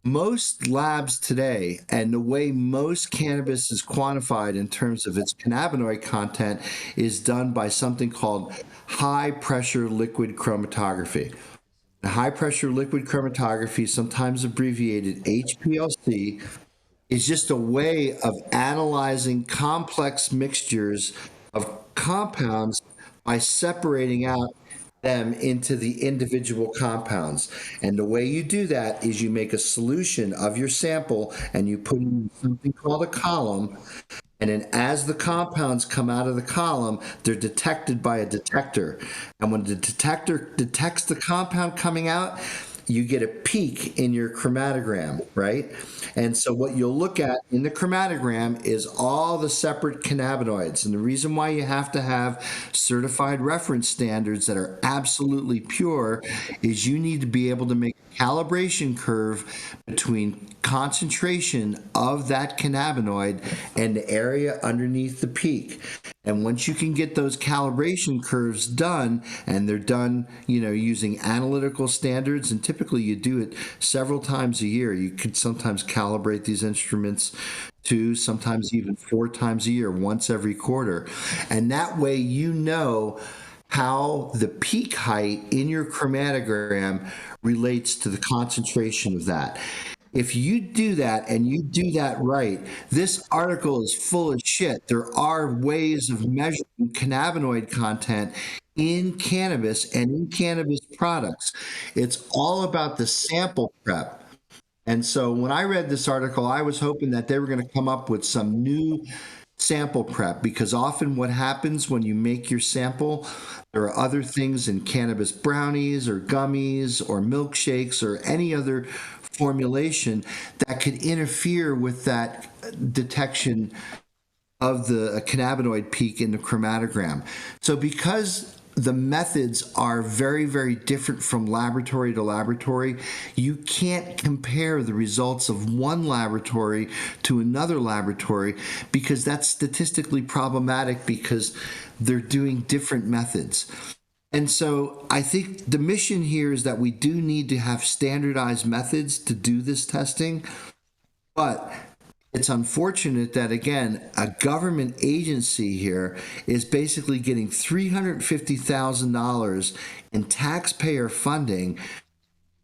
[SPEAKER 5] Most labs today, and the way most cannabis is quantified in terms of its cannabinoid content, is done by something called high pressure liquid chromatography. High pressure liquid chromatography, sometimes abbreviated HPLC, is just a way of analyzing complex mixtures of compounds by separating out them into the individual compounds. And the way you do that is you make a solution of your sample and you put in something called a column. And then as the compounds come out of the column, they're detected by a detector. And when the detector detects the compound coming out, you get a peak in your chromatogram, right? And so what you'll look at in the chromatogram is all the separate cannabinoids. And the reason why you have to have certified reference standards that are absolutely pure is you need to be able to make a calibration curve between concentration of that cannabinoid and the area underneath the peak. And once you can get those calibration curves done, and they're done, using analytical standards, and typically you do it several times a year. You could sometimes calibrate these instruments 2, sometimes even 4 times a year, once every quarter. And that way you know how the peak height in your chromatogram relates to the concentration of that. If you do that and you do that right, this article is full of shit. There are ways of measuring cannabinoid content in cannabis and in cannabis products. It's all about the sample prep. And so when I read this article, I was hoping that they were going to come up with some new sample prep, because often what happens when you make your sample, there are other things in cannabis brownies or gummies or milkshakes or any other formulation that could interfere with that detection of the cannabinoid peak in the chromatogram. So because the methods are very, very different from laboratory to laboratory, you can't compare the results of one laboratory to another laboratory, because that's statistically problematic because they're doing different methods. And so I think the mission here is that we do need to have standardized methods to do this testing. But it's unfortunate that, again, a government agency here is basically getting $350,000 in taxpayer funding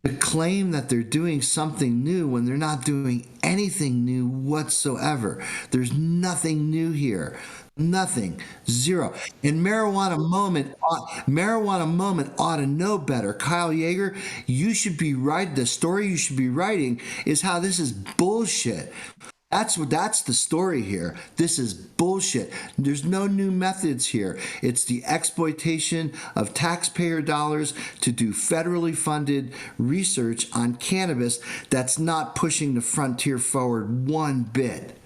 [SPEAKER 5] to claim that they're doing something new when they're not doing anything new whatsoever. There's nothing new here. Nothing. Zero. And Marijuana Moment ought to know better. Kyle Yeager, you should be right. The story you should be writing is how this is bullshit. That's the story here. This is bullshit. There's no new methods here. It's the exploitation of taxpayer dollars to do federally funded research on cannabis that's not pushing the frontier forward one bit.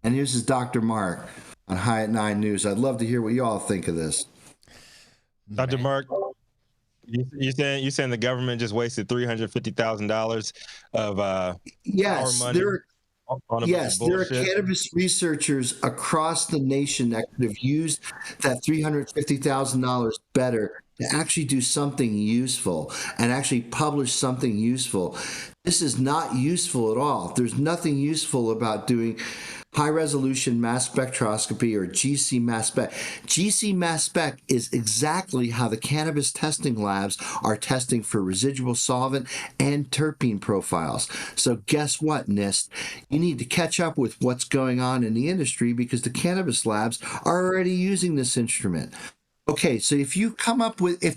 [SPEAKER 5] And here's his Dr. Mark on High at 9 News. I'd love to hear what you all think of this.
[SPEAKER 2] Dr. Mark, you saying the government just wasted $350,000 of our money?
[SPEAKER 5] Yes, there are cannabis researchers across the nation that could have used that $350,000 better to actually do something useful and actually publish something useful. This is not useful at all. There's nothing useful about doing high-resolution mass spectroscopy or GC mass spec. GC mass spec is exactly how the cannabis testing labs are testing for residual solvent and terpene profiles. So guess what, NIST? You need to catch up with what's going on in the industry, because the cannabis labs are already using this instrument. Okay, so if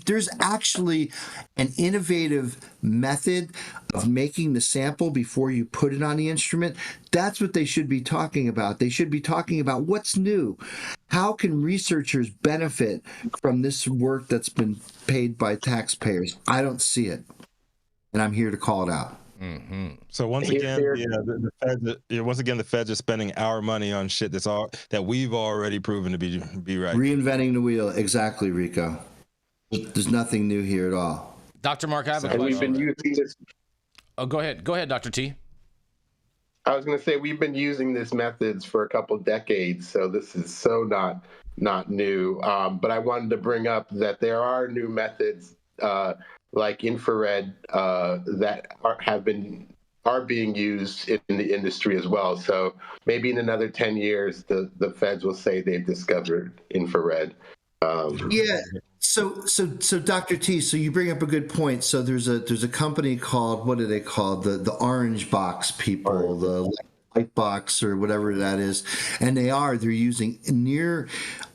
[SPEAKER 5] there's actually an innovative method of making the sample before you put it on the instrument, that's what they should be talking about. They should be talking about what's new. How can researchers benefit from this work that's been paid by taxpayers? I don't see it, and I'm here to call it out.
[SPEAKER 2] Mm-hmm. So once again, the feds are spending our money on shit that we've already proven to be right.
[SPEAKER 5] Reinventing the wheel, exactly, Rico. There's nothing new here at all.
[SPEAKER 7] Dr. Mark, I have a question.
[SPEAKER 4] We've been using this.
[SPEAKER 7] Oh, go ahead, Dr. T.
[SPEAKER 4] I was going to say we've been using these methods for a couple decades, so this is so not new. But I wanted to bring up that there are new methods like infrared that are being used in the industry as well. So maybe in another 10 years, the feds will say they've discovered infrared.
[SPEAKER 5] Yeah. So Dr. T, so you bring up a good point. So there's a company called, what are they called? The Orange Box people, the light box or whatever that is. And they're using near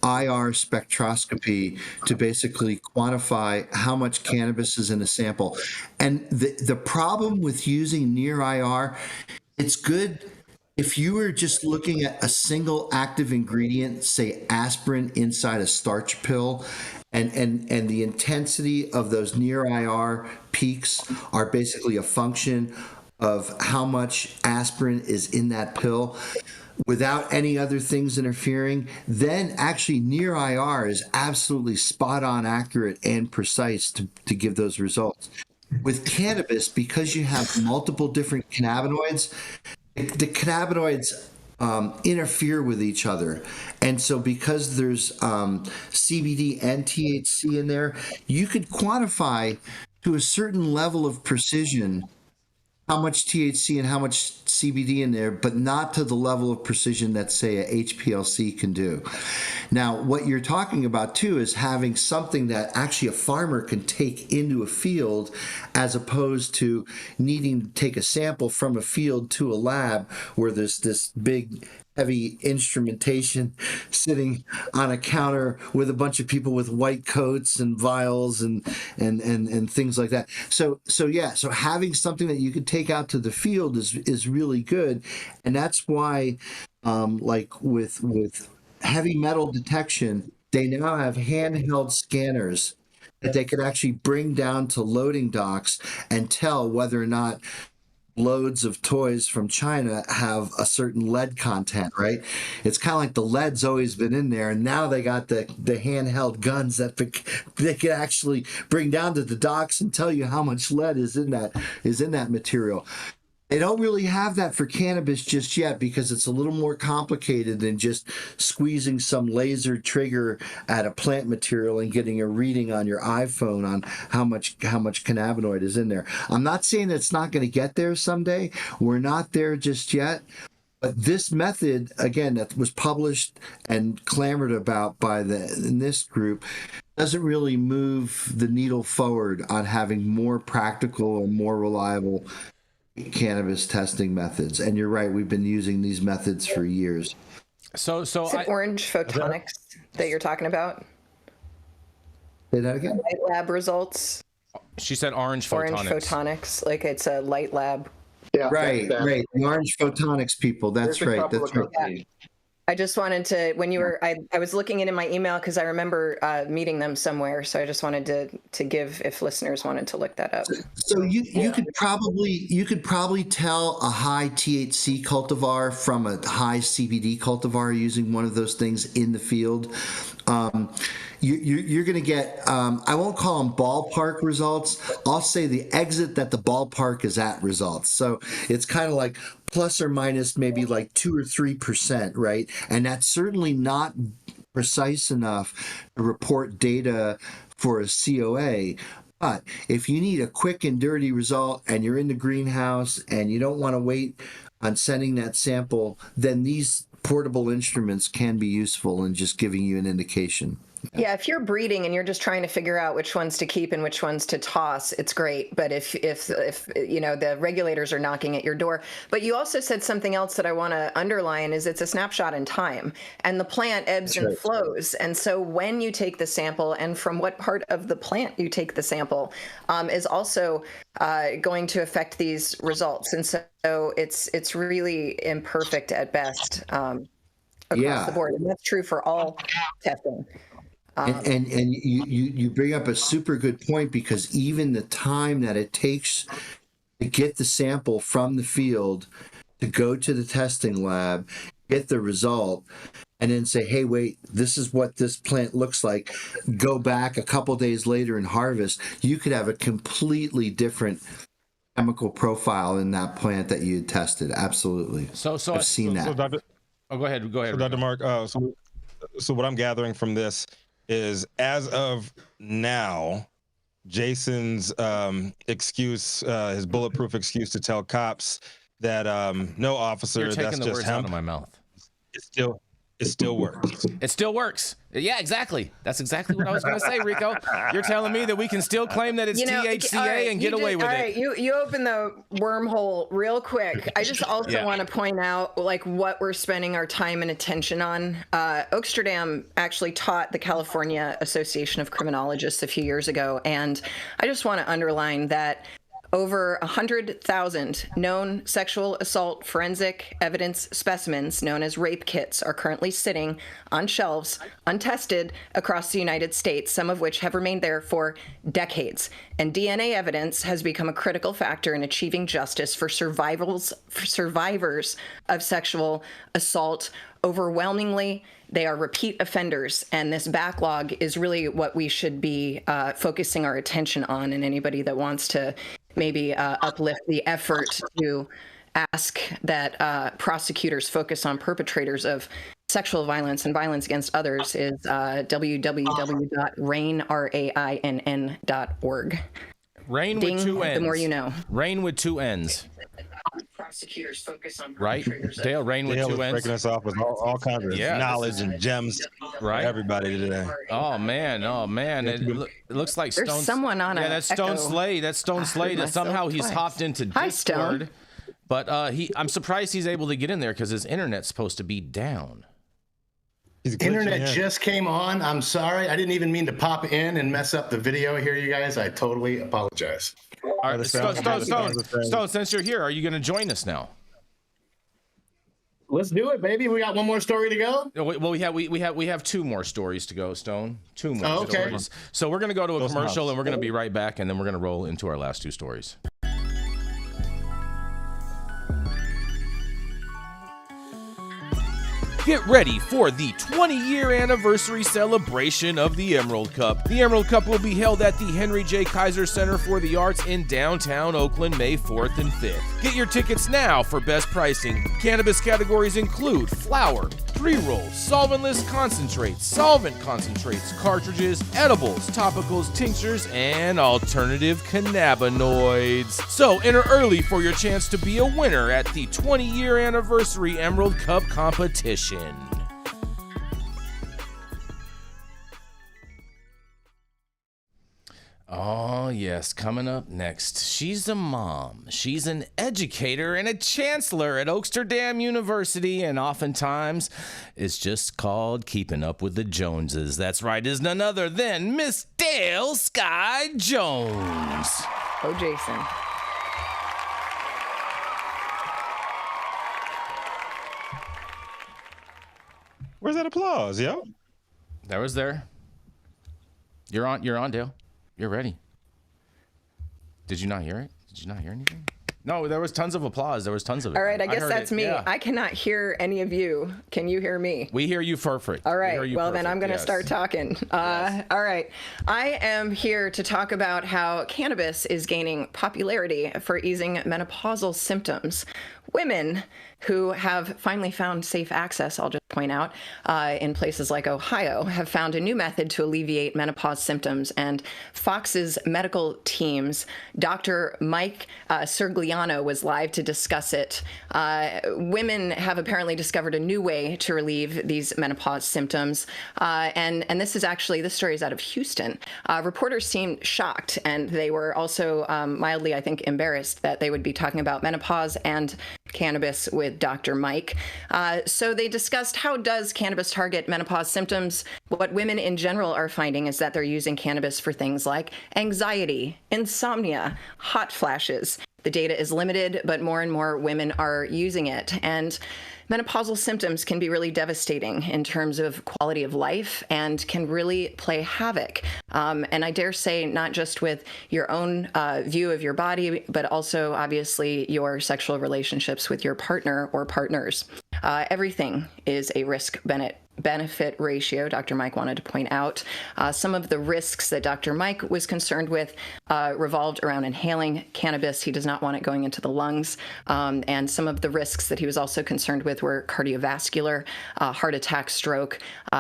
[SPEAKER 5] IR spectroscopy to basically quantify how much cannabis is in a sample. And the problem with using near IR, it's good if you were just looking at a single active ingredient, say aspirin inside a starch pill, and the intensity of those near IR peaks are basically a function of how much aspirin is in that pill without any other things interfering, then actually near IR is absolutely spot on accurate and precise to give those results. With cannabis, because you have multiple different cannabinoids, the cannabinoids interfere with each other. And so because there's CBD and THC in there, you could quantify to a certain level of precision how much THC and how much CBD in there, but not to the level of precision that, say, a HPLC can do. Now, what you're talking about, too, is having something that actually a farmer can take into a field as opposed to needing to take a sample from a field to a lab where there's this big heavy instrumentation sitting on a counter with a bunch of people with white coats and vials and things like that. So having something that you can take out to the field is really good, and that's why like with heavy metal detection, they now have handheld scanners that they could actually bring down to loading docks and tell whether or not loads of toys from China have a certain lead content, right? It's kind of like the lead's always been in there, and now they got the handheld guns that they can actually bring down to the docks and tell you how much lead is in that material. They don't really have that for cannabis just yet because it's a little more complicated than just squeezing some laser trigger at a plant material and getting a reading on your iPhone on how much cannabinoid is in there. I'm not saying it's not going to get there someday. We're not there just yet. But this method, again, that was published and clamored about in this group, doesn't really move the needle forward on having more practical and more reliable cannabis testing methods. And you're right, we've been using these methods for years.
[SPEAKER 3] So is it orange photonics that you're talking about?
[SPEAKER 5] Say that again?
[SPEAKER 3] Light lab results.
[SPEAKER 7] She said orange photonics.
[SPEAKER 3] Orange photonics, like it's a light lab.
[SPEAKER 4] Yeah,
[SPEAKER 5] right. The orange photonics people. That's right.
[SPEAKER 3] Yeah. I just wanted to, when you were, I was looking in my email because I remember meeting them somewhere. So I just wanted to give, if listeners wanted to look that up.
[SPEAKER 5] So you could probably tell a high THC cultivar from a high CBD cultivar using one of those things in the field. You're going to get, I won't call them ballpark results. I'll say the exit that the ballpark is at results. So it's kind of like plus or minus maybe like 2 or 3%, right? And that's certainly not precise enough to report data for a COA. But if you need a quick and dirty result and you're in the greenhouse and you don't want to wait on sending that sample, then these portable instruments can be useful in just giving you an indication.
[SPEAKER 3] Yeah, if you're breeding and you're just trying to figure out which ones to keep and which ones to toss, it's great. But if you know the regulators are knocking at your door, but you also said something else that I want to underline is it's a snapshot in time, and the plant ebbs and flows. And so when you take the sample and from what part of the plant you take the sample is also going to affect these results. And so it's really imperfect at best across the board, and that's true for all testing.
[SPEAKER 5] And you bring up a super good point, because even the time that it takes to get the sample from the field to go to the testing lab, get the result, and then say, hey, wait, this is what this plant looks like, go back a couple days later and harvest, you could have a completely different chemical profile in that plant that you had tested. Absolutely.
[SPEAKER 7] So
[SPEAKER 5] I've seen that.
[SPEAKER 7] Go ahead.
[SPEAKER 2] So Dr. Mark, so what I'm gathering from this is, as of now, Jason's excuse, his bulletproof excuse to tell cops that no officer,
[SPEAKER 7] You're taking
[SPEAKER 2] that's
[SPEAKER 7] the
[SPEAKER 2] just
[SPEAKER 7] words
[SPEAKER 2] hemp,
[SPEAKER 7] out of my mouth.
[SPEAKER 2] it still works.
[SPEAKER 7] It still works. Yeah, exactly. That's exactly what I was going to say, Rico. You're telling me that we can still claim that it's THCA and get away with it.
[SPEAKER 3] All right, you open the wormhole real quick. I just also want to point out like what we're spending our time and attention on. Oaksterdam actually taught the California Association of Criminologists a few years ago, and I just want to underline that over 100,000 known sexual assault forensic evidence specimens, known as rape kits, are currently sitting on shelves, untested, across the United States, some of which have remained there for decades. And DNA evidence has become a critical factor in achieving justice for survivors of sexual assault. Overwhelmingly, they are repeat offenders, and this backlog is really what we should be focusing our attention on, and anybody that wants to maybe uplift the effort to ask that prosecutors focus on perpetrators of sexual violence and violence against others is www.rainn.org.
[SPEAKER 7] Rain with two N's.
[SPEAKER 3] The more you know.
[SPEAKER 7] Rain with two N's.
[SPEAKER 3] Prosecutors focus on
[SPEAKER 7] right? Dale, Rain with two N's.
[SPEAKER 2] Breaking us off with all kinds of knowledge and gems for everybody today.
[SPEAKER 7] Oh man. It looks like
[SPEAKER 3] there's someone on
[SPEAKER 7] that's Stone Slade. That's Stone Slade. And somehow he's hopped into Discord. But I'm surprised he's able to get in there because his internet's supposed to be down.
[SPEAKER 12] Internet just came on. I'm sorry. I didn't even mean to pop in and mess up the video here, you guys. I totally apologize.
[SPEAKER 7] All right, Stone, since you're here, are you going to join us now?
[SPEAKER 12] Let's do it, baby. We got one more story to go.
[SPEAKER 7] Well, we have two more stories to go, Stone. Two more stories. So we're going to go to a commercial, and we're going to be right back, and then we're going to roll into our last two stories.
[SPEAKER 8] Get ready for the 20-year anniversary celebration of the Emerald Cup. The Emerald Cup will be held at the Henry J. Kaiser Center for the Arts in downtown Oakland, May 4th and 5th. Get your tickets now for best pricing. Cannabis categories include flower, pre-rolls, solventless concentrates, solvent concentrates, cartridges, edibles, topicals, tinctures, and alternative cannabinoids. So enter early for your chance to be a winner at the 20-year anniversary Emerald Cup competition.
[SPEAKER 7] Oh, yes. Coming up next, she's a mom. She's an educator and a chancellor at Oaksterdam University, and oftentimes it's just called keeping up with the Joneses. That's right, is none other than Miss Dale Sky Jones.
[SPEAKER 3] Oh, Jason.
[SPEAKER 2] Where's that applause, yo?
[SPEAKER 7] That was there. You're on, Dale. You're ready. Did you not hear it? Did you not hear anything? No, there was tons of applause. There was tons of it.
[SPEAKER 3] All right, I guess that's me.
[SPEAKER 7] Yeah.
[SPEAKER 3] I cannot hear any of you. Can you hear me?
[SPEAKER 7] We hear you perfect.
[SPEAKER 3] All right, well then I'm going to start talking. All right, I am here to talk about how cannabis is gaining popularity for easing menopausal symptoms. Women who have finally found safe access, I'll just point out, in places like Ohio, have found a new method to alleviate menopause symptoms. And Fox's medical teams, Dr. Mike Sergliano was live to discuss it. Women have apparently discovered a new way to relieve these menopause symptoms. And this story is out of Houston. Reporters seemed shocked, and they were also mildly, I think, embarrassed that they would be talking about menopause and cannabis with Dr. Mike. So they discussed how does cannabis target menopause symptoms. What women in general are finding is that they're using cannabis for things like anxiety, insomnia, hot flashes. The data is limited, but more and more women are using it. And menopausal symptoms can be really devastating in terms of quality of life and can really play havoc. And I dare say not just with your own view of your body, but also obviously your sexual relationships with your partner or partners. Everything is a risk-benefit benefit ratio, Dr. Mike wanted to point out. Some of the risks that Dr. Mike was concerned with revolved around inhaling cannabis. He does not want it going into the lungs. And some of the risks that he was also concerned with were cardiovascular, heart attack, stroke.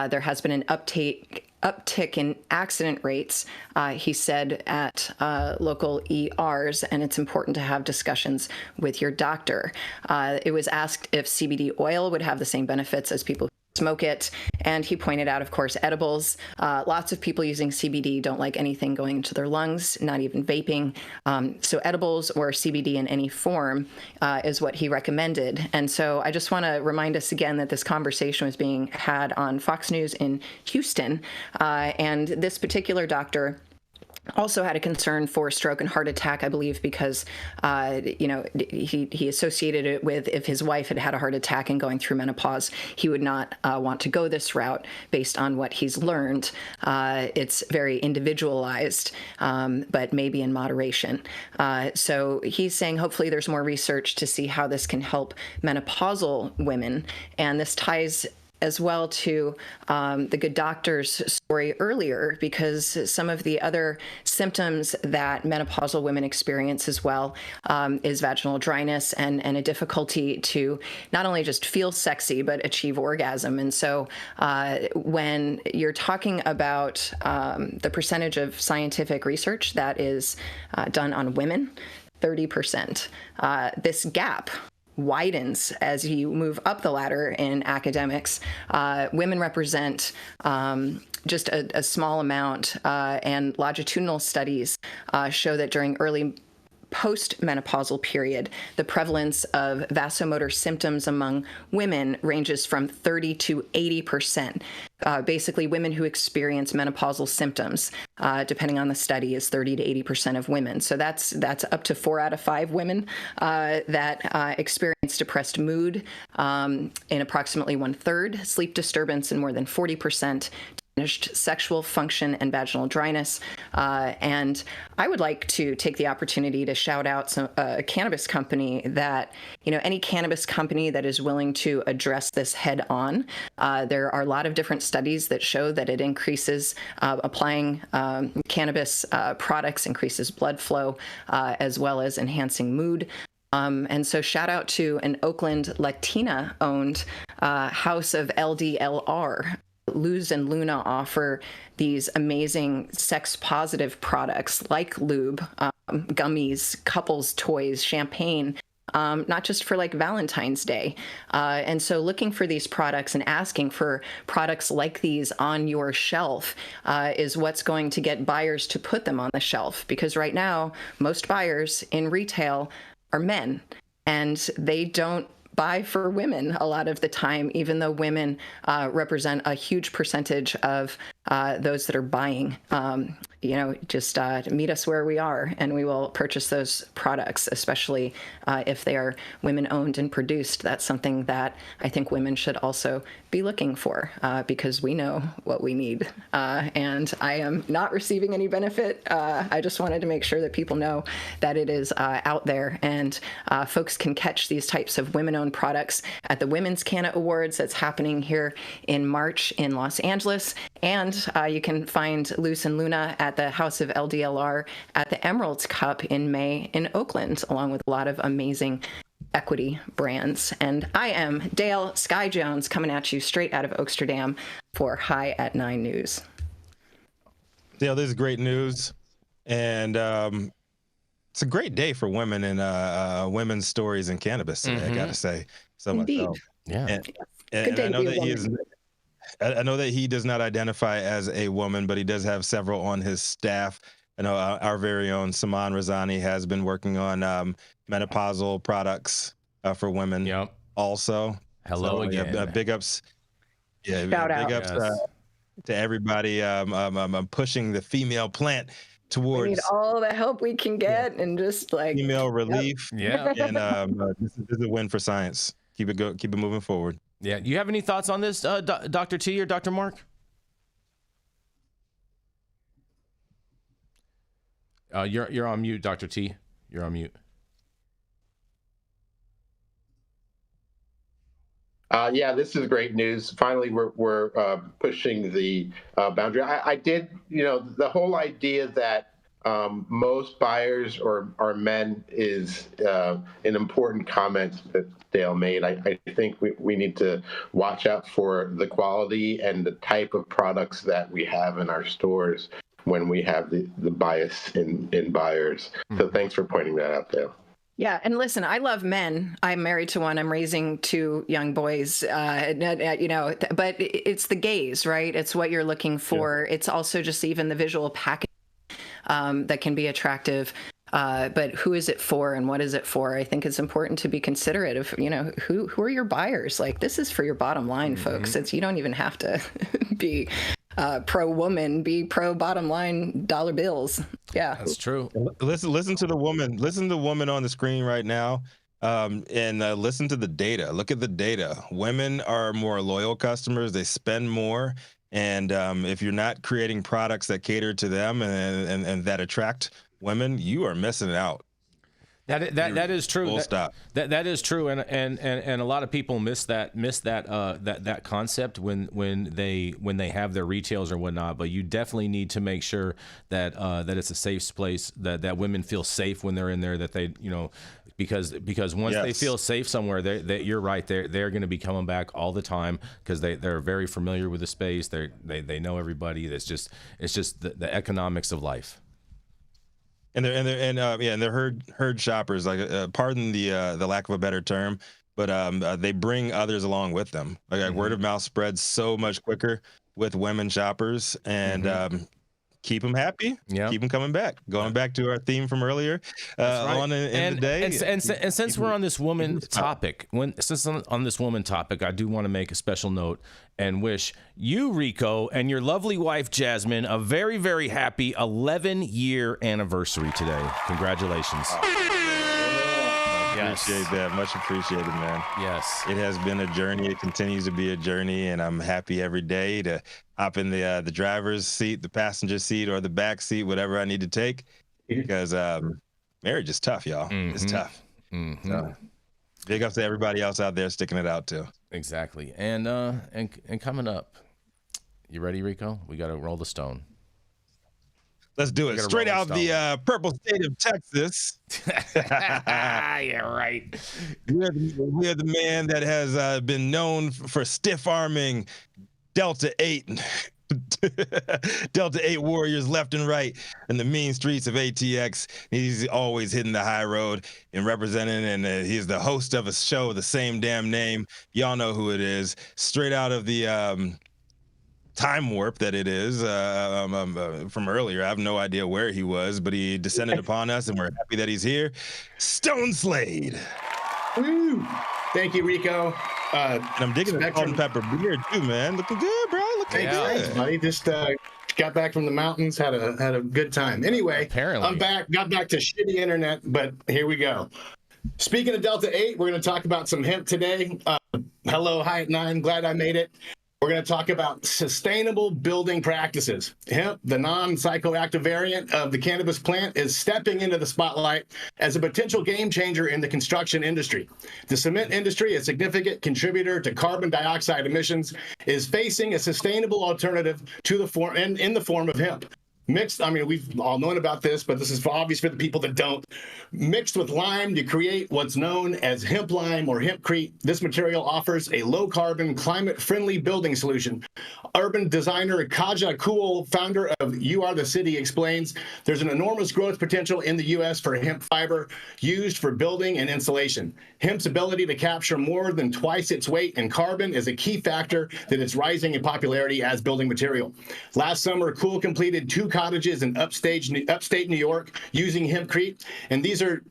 [SPEAKER 3] There has been an uptick in accident rates, he said, at local ERs, and it's important to have discussions with your doctor. It was asked if CBD oil would have the same benefits as people who smoke it, and he pointed out, of course, edibles. Lots of people using CBD don't like anything going into their lungs, not even vaping. So edibles or CBD in any form is what he recommended. And so I just want to remind us again that this conversation was being had on Fox News in Houston, and this particular doctor also had a concern for stroke and heart attack, I believe, because, he associated it with if his wife had had a heart attack and going through menopause, he would not want to go this route based on what he's learned. It's very individualized, but maybe in moderation. So he's saying hopefully there's more research to see how this can help menopausal women. And this ties as well to the good doctor's story earlier, because some of the other symptoms that menopausal women experience as well is vaginal dryness and a difficulty to not only just feel sexy, but achieve orgasm. And so when you're talking about the percentage of scientific research that is done on women, 30%, this gap widens as you move up the ladder in academics. Women represent just a small amount, and longitudinal studies show that during early post-menopausal period, the prevalence of vasomotor symptoms among women ranges from 30 to 80%. Basically, women who experience menopausal symptoms, depending on the study, is 30 to 80% of women. So that's up to 4 out of 5 women that experience depressed mood in approximately 1/3, sleep disturbance in more than 40%, diminished sexual function and vaginal dryness. And I would like to take the opportunity to shout out a cannabis company that, any cannabis company that is willing to address this head on. There are a lot of different studies that show that it increases, applying cannabis products increases blood flow, as well as enhancing mood. And so shout out to an Oakland Latina-owned House of LDLR. Luz and Luna offer these amazing sex-positive products like lube, gummies, couples toys, champagne, not just for like Valentine's Day. And so looking for these products and asking for products like these on your shelf is what's going to get buyers to put them on the shelf. Because right now, most buyers in retail are men, and they don't buy for women a lot of the time, even though women represent a huge percentage of those that are buying. Just meet us where we are, and we will purchase those products, especially if they are women-owned and produced. That's something that I think women should also be looking for, because we know what we need. And I am not receiving any benefit. I just wanted to make sure that people know that it is out there, and folks can catch these types of women-owned products at the Women's Canna Awards that's happening here in March in Los Angeles. And you can find Luz and Luna at the House of LDLR at the Emerald Cup in May in Oakland, along with a lot of amazing equity brands. And I am Dale Sky Jones, coming at you straight out of Oaksterdam for High at 9 News.
[SPEAKER 2] Dale, this is great news. And it's a great day for women and women's stories in cannabis, I got to say. So
[SPEAKER 3] Indeed.
[SPEAKER 2] myself.
[SPEAKER 7] Yeah.
[SPEAKER 2] And I know that he is... I know that he does not identify as a woman, but he does have several on his staff. I know our very own Saman Razani has been working on menopausal products for women.
[SPEAKER 7] Yep.
[SPEAKER 2] Also.
[SPEAKER 7] Hello again.
[SPEAKER 2] Yeah, big ups. Yeah,
[SPEAKER 3] Shout
[SPEAKER 2] big
[SPEAKER 3] out.
[SPEAKER 2] ups to everybody pushing the female plant towards.
[SPEAKER 3] We need all the help we can get, and just like
[SPEAKER 2] female relief.
[SPEAKER 7] Yeah.
[SPEAKER 2] And this is a win for science. Keep it moving forward.
[SPEAKER 7] Yeah. You have any thoughts on this, Dr. T or Dr. Mark? You're on mute, Dr. T. You're on mute.
[SPEAKER 4] Yeah, this is great news. Finally, we're pushing the boundary. I did, the whole idea that most buyers are men is an important comment that Dale made. I think we need to watch out for the quality and the type of products that we have in our stores when we have the bias in buyers. So thanks for pointing that out, Dale.
[SPEAKER 3] Yeah, and listen, I love men. I'm married to one. I'm raising 2 young boys. But it's the gaze, right? It's what you're looking for. Yeah. It's also just even the visual package that can be attractive. But who is it for, and what is it for? I think it's important to be considerate of, who are your buyers? Like, this is for your bottom line, folks. You don't even have to be pro woman, be pro bottom line dollar bills. Yeah,
[SPEAKER 7] that's true.
[SPEAKER 2] Listen to the woman. Listen to the woman on the screen right now, and listen to the data. Look at the data. Women are more loyal customers. They spend more, and if you're not creating products that cater to them and that attract women, you are missing out.
[SPEAKER 7] That is true.
[SPEAKER 2] Full stop.
[SPEAKER 7] That is true, and a lot of people miss that concept when they have their retails or whatnot. But you definitely need to make sure that it's a safe place, that women feel safe when they're in there. That they because once they feel safe somewhere, you're right. They're going to be coming back all the time because they're very familiar with the space. They know everybody. It's just the economics of life.
[SPEAKER 2] And they're herd shoppers. Like, pardon the lack of a better term, but they bring others along with them. Like word of mouth spreads so much quicker with women shoppers, and keep them happy. Yeah, keep them coming back. Going back to our theme from earlier on in the day.
[SPEAKER 7] And since we're on this woman topic, on this woman topic, I do want to make a special note and wish you, Rico, and your lovely wife, Jasmine, a very, very happy 11-year anniversary today. Congratulations.
[SPEAKER 2] Appreciate that. Much appreciated, man.
[SPEAKER 7] Yes.
[SPEAKER 2] It has been a journey. It continues to be a journey, and I'm happy every day to hop in the driver's seat, the passenger seat, or the back seat, whatever I need to take, because marriage is tough, y'all. It's tough. So, big ups to everybody else out there sticking it out too.
[SPEAKER 7] Exactly. And coming up, you ready, Rico? We got to roll the stone.
[SPEAKER 2] Let's do it. Straight out the purple state of Texas.
[SPEAKER 7] Yeah, right.
[SPEAKER 2] We are the man that has been known for stiff-arming Delta 8 warriors left and right in the mean streets of ATX. He's always hitting the high road and representing, and he's the host of a show, the same damn name. Y'all know who it is. Straight out of the time warp that it is from earlier. I have no idea where he was, but he descended upon us, and we're happy that he's here. Stone Slade.
[SPEAKER 12] Woo! Thank you, Rico.
[SPEAKER 2] And I'm digging the salt and pepper beard too, man. Looking good, bro. Looking good.
[SPEAKER 12] Thanks, buddy. Just got back from the mountains, had a good time. Anyway, apparently I'm back. Got back to shitty internet, but here we go. Speaking of Delta 8, we're going to talk about some hemp today. Hello, Hi at 9. Glad I made it. We're going to talk about sustainable building practices. Hemp, the non-psychoactive variant of the cannabis plant, is stepping into the spotlight as a potential game changer in the construction industry. The cement industry, a significant contributor to carbon dioxide emissions, is facing a sustainable alternative to the form in the form of hemp. Mixed, I mean, we've all known about this, but this is obvious for the people that don't. Mixed with lime to create what's known as hemp lime or hempcrete, this material offers a low-carbon, climate-friendly building solution. Urban designer Kaja Hochul, founder of You Are the City, explains there's an enormous growth potential in the U.S. for hemp fiber used for building and insulation. Hemp's ability to capture more than twice its weight in carbon is a key factor that is rising in popularity as building material. Last summer, Hochul completed 2 cottages in upstate New York using hempcrete, and these are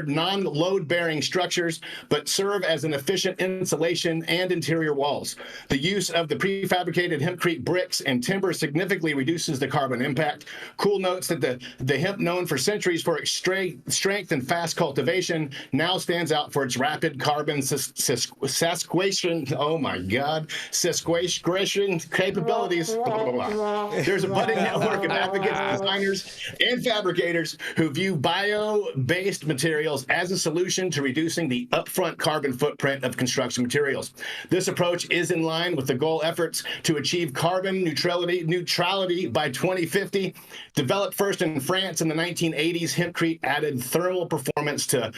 [SPEAKER 12] non-load-bearing structures, but serve as an efficient insulation and interior walls. The use of the prefabricated hempcrete bricks and timber significantly reduces the carbon impact. Hochul notes that the hemp, known for centuries for its strength and fast cultivation, now stands out for its rapid carbon sequestration. Oh my God, sequestration capabilities. There's a budding network of advocates, designers, and fabricators who view bio-based based materials as a solution to reducing the upfront carbon footprint of construction materials. This approach is in line with the goal efforts to achieve carbon neutrality by 2050. Developed first in France in the 1980s, hempcrete added thermal performance to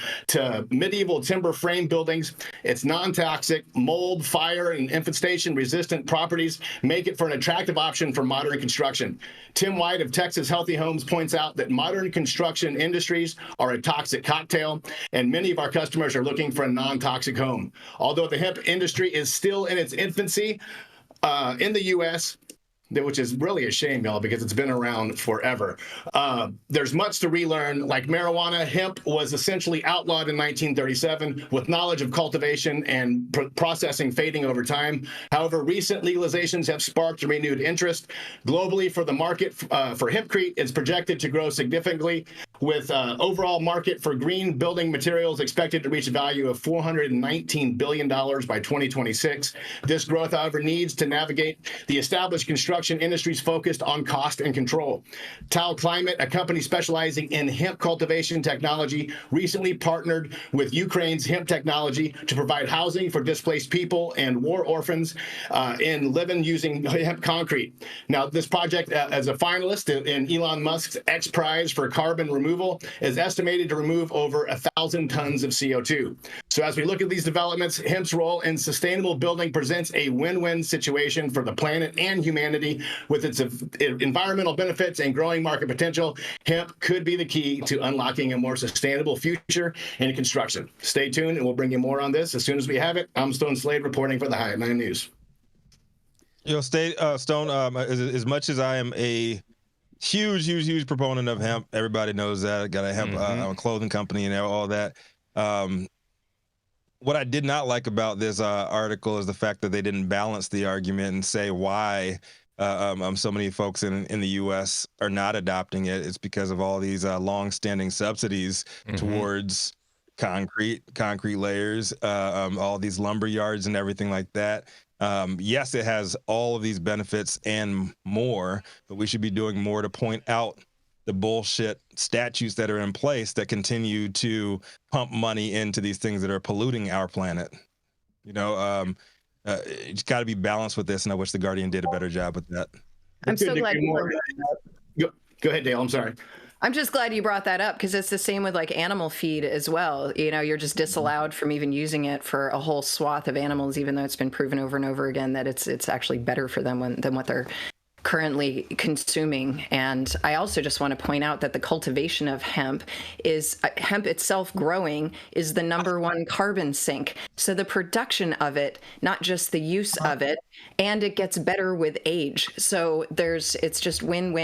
[SPEAKER 12] medieval timber frame buildings. Its non-toxic, mold, fire, and infestation resistant properties make it for an attractive option for modern construction. Tim White of Texas Healthy Homes points out that modern construction industries are a toxic cocktail, and many of our customers are looking for a non-toxic home. Although the hemp industry is still in its infancy in the U.S., which is really a shame, y'all, because it's been around forever. There's much to relearn. Like marijuana, hemp was essentially outlawed in 1937 with knowledge of cultivation and processing fading over time. However, recent legalizations have sparked a renewed interest. Globally, for the market for hempcrete is projected to grow significantly, with overall market for green building materials expected to reach a value of $419 billion by 2026. This growth, however, needs to navigate the established construction industries focused on cost and control. Tal Climate, a company specializing in hemp cultivation technology, recently partnered with Ukraine's hemp technology to provide housing for displaced people and war orphans in living using hemp concrete. Now, this project, as a finalist in Elon Musk's X Prize for carbon removal, is estimated to remove over 1,000 tons of CO2. So as we look at these developments, hemp's role in sustainable building presents a win-win situation for the planet and humanity. With its environmental benefits and growing market potential, hemp could be the key to unlocking a more sustainable future in construction. Stay tuned, and we'll bring you more on this as soon as we have it. I'm Stone Slade reporting for the High at 9 News.
[SPEAKER 2] Stone, as much as I am a huge proponent of hemp, everybody knows that. I got a hemp a clothing company and all that. What I did not like about this article is the fact that they didn't balance the argument and say why so many folks in the U.S. are not adopting it. It's because of all these long-standing subsidies towards concrete layers, all these lumber yards and everything like that. Yes, it has all of these benefits and more, but we should be doing more to point out the bullshit statutes that are in place that continue to pump money into these things that are polluting our planet. It's got to be balanced with this, and I wish The Guardian did a better job with that.
[SPEAKER 3] I'm so glad you brought
[SPEAKER 12] that up. Go ahead, Dale. I'm sorry.
[SPEAKER 3] I'm just glad you brought that up, because it's the same with like animal feed as well. You're just disallowed from even using it for a whole swath of animals, even though it's been proven over and over again that it's actually better for them than what they're currently consuming. And I also just want to point out that the cultivation of hemp itself growing is the #1 carbon sink. So the production of it, not just the use of it, and it gets better with age. So it's just win,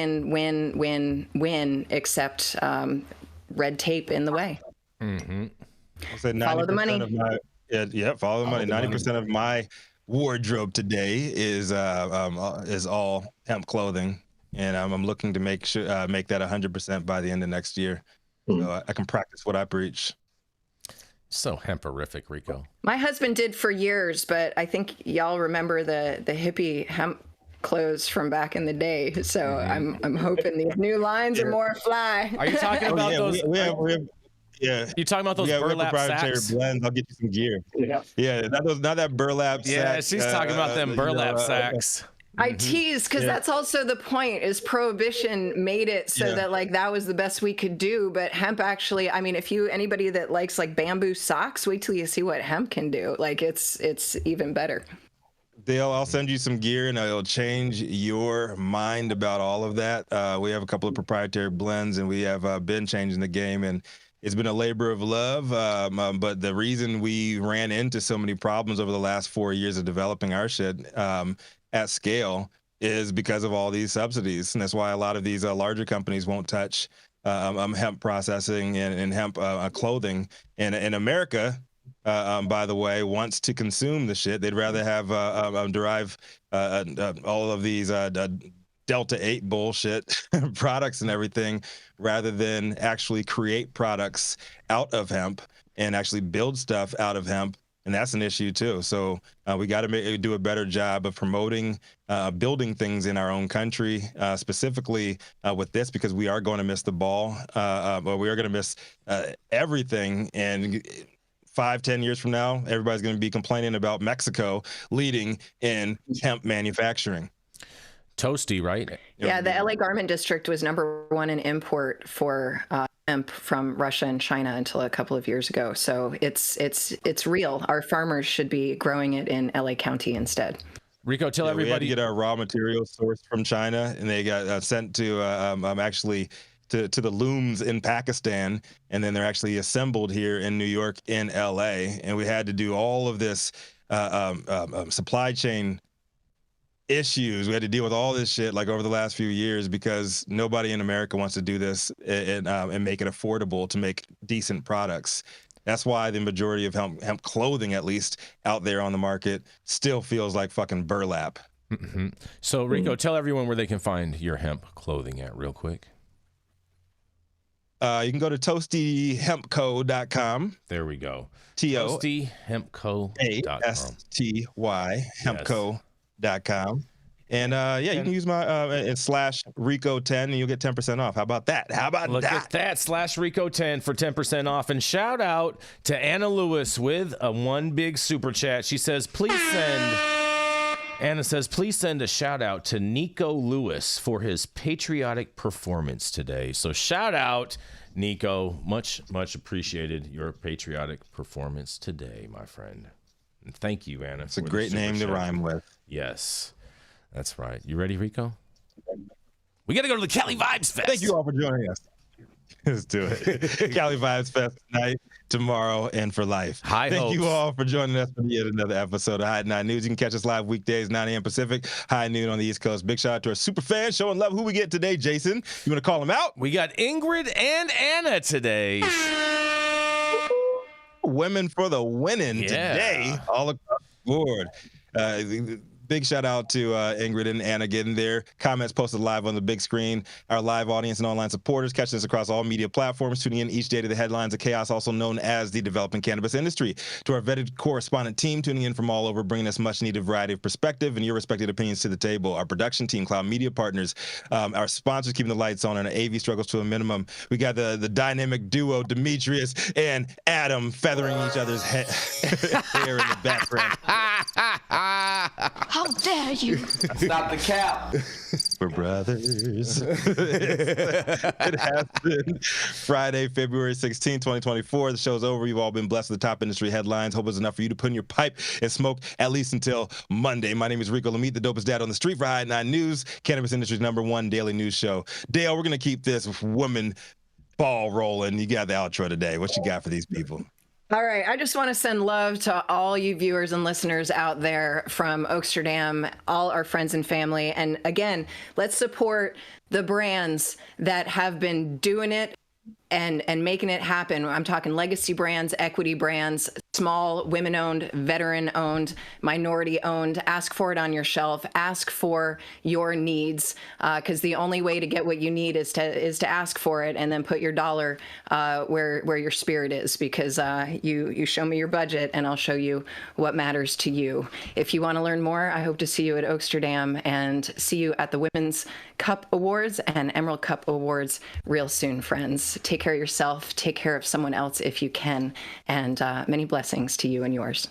[SPEAKER 3] except red tape in the way.
[SPEAKER 2] Follow
[SPEAKER 3] the money.
[SPEAKER 2] Follow the money. 90% of my wardrobe today is all hemp clothing, and I'm looking to make that 100% by the end of next year, so I can practice what I preach.
[SPEAKER 7] So hemperific, Rico.
[SPEAKER 3] My husband did for years, but I think y'all remember the hippie hemp clothes from back in the day. So I'm hoping these new lines are more fly.
[SPEAKER 7] Are you talking about those? You talking about those burlap sacks?
[SPEAKER 2] Blends. I'll get you some gear. Not that burlap sack.
[SPEAKER 7] Yeah, she's talking about them burlap sacks.
[SPEAKER 3] I tease because that's also the point, is prohibition made it so that like that was the best we could do. But hemp actually, I mean, anybody that likes like bamboo socks, wait till you see what hemp can do. Like it's even better.
[SPEAKER 2] Dale, I'll send you some gear and it'll change your mind about all of that. We have a couple of proprietary blends, and we have been changing the game, and it's been a labor of love, but the reason we ran into so many problems over the last 4 years of developing our shit at scale is because of all these subsidies. And that's why a lot of these larger companies won't touch hemp processing and hemp clothing. And in America, by the way, wants to consume the shit. They'd rather have derive all of these Delta 8 bullshit products and everything, rather than actually create products out of hemp and actually build stuff out of hemp And that's an issue too. So we got to do a better job of promoting, building things in our own country, specifically with this, because we are going to miss the ball, but we are going to miss everything. And 5-10 years from now, everybody's going to be complaining about Mexico leading in hemp manufacturing.
[SPEAKER 7] Toasty, right?
[SPEAKER 3] Yeah, the LA Garment District was #1 in import for hemp from Russia and China until a couple of years ago. So it's real. Our farmers should be growing it in LA County instead.
[SPEAKER 7] Rico, tell everybody.
[SPEAKER 2] We had to get our raw materials sourced from China, and they got sent to actually to the looms in Pakistan, and then they're actually assembled here in New York, in LA. And we had to do all of this supply chain issues. We had to deal with all this shit like over the last few years because nobody in America wants to do this and make it affordable to make decent products. That's why the majority of hemp clothing, at least out there on the market, still feels like fucking burlap.
[SPEAKER 7] Mm-hmm. So Rico, tell everyone where they can find your hemp clothing at real quick.
[SPEAKER 2] You can go to toastyhempco.com.
[SPEAKER 7] There we go.
[SPEAKER 2] toastyhempco.com. hempco.com. And you can use my /Rico10 and you'll get 10% off. How about that?
[SPEAKER 7] Look at that, /Rico10 for 10% off. And shout out to Anna Lewis with a one big super chat. She says, Anna says, please send a shout out to Nico Lewis for his patriotic performance today. So shout out, Nico. Much, much appreciated your patriotic performance today, my friend. And thank you, Anna.
[SPEAKER 2] It's a great name to rhyme with.
[SPEAKER 7] Yes, that's right. You ready, Rico? We got to go to the Cali Vibes Fest.
[SPEAKER 2] Thank you all for joining us. Let's do it. Cali Vibes Fest tonight, tomorrow, and for life. Thank you all for joining us for yet another episode of High at 9 News. You can catch us live weekdays, 9 a.m. Pacific, high noon on the East Coast. Big shout out to our super fans showing love. Who we get today, Jason? You want to call them out?
[SPEAKER 7] We got Ingrid and Anna today.
[SPEAKER 2] Women for the winning today, all across the board. Big shout out to Ingrid and Anna getting there. Comments posted live on the big screen. Our live audience and online supporters catching us across all media platforms, tuning in each day to the headlines of chaos, also known as the developing cannabis industry. To our vetted correspondent team tuning in from all over, bringing us much needed variety of perspective and your respective opinions to the table. Our production team, Cloud Media Partners, our sponsors keeping the lights on and our AV struggles to a minimum. We got the dynamic duo, Demetrius and Adam, feathering each other's hair in the background.
[SPEAKER 13] How dare you?
[SPEAKER 10] Stop the cap.
[SPEAKER 2] We're brothers. It has been Friday, February 16, 2024. The show's over. You've all been blessed with the top industry headlines. Hope it's enough for you to put in your pipe and smoke at least until Monday. My name is Rico Lamitte, the dopest dad on the street for High at 9 News, cannabis industry's #1 daily news show. Dale, we're going to keep this woman ball rolling. You got the outro today. What you got for these people?
[SPEAKER 3] All right. I just want to send love to all you viewers and listeners out there from Oaksterdam, all our friends and family. And again, let's support the brands that have been doing it and making it happen. I'm talking legacy brands, equity brands, small women-owned, veteran-owned, minority-owned. Ask for it on your shelf. Ask for your needs, because the only way to get what you need is to ask for it and then put your dollar where your spirit is. Because you show me your budget and I'll show you what matters to you. If you want to learn more, I hope to see you at Oaksterdam and see you at the Women's Cup Awards and Emerald Cup Awards real soon, friends. Take care of yourself. Take care of someone else if you can. And many blessings to you and yours.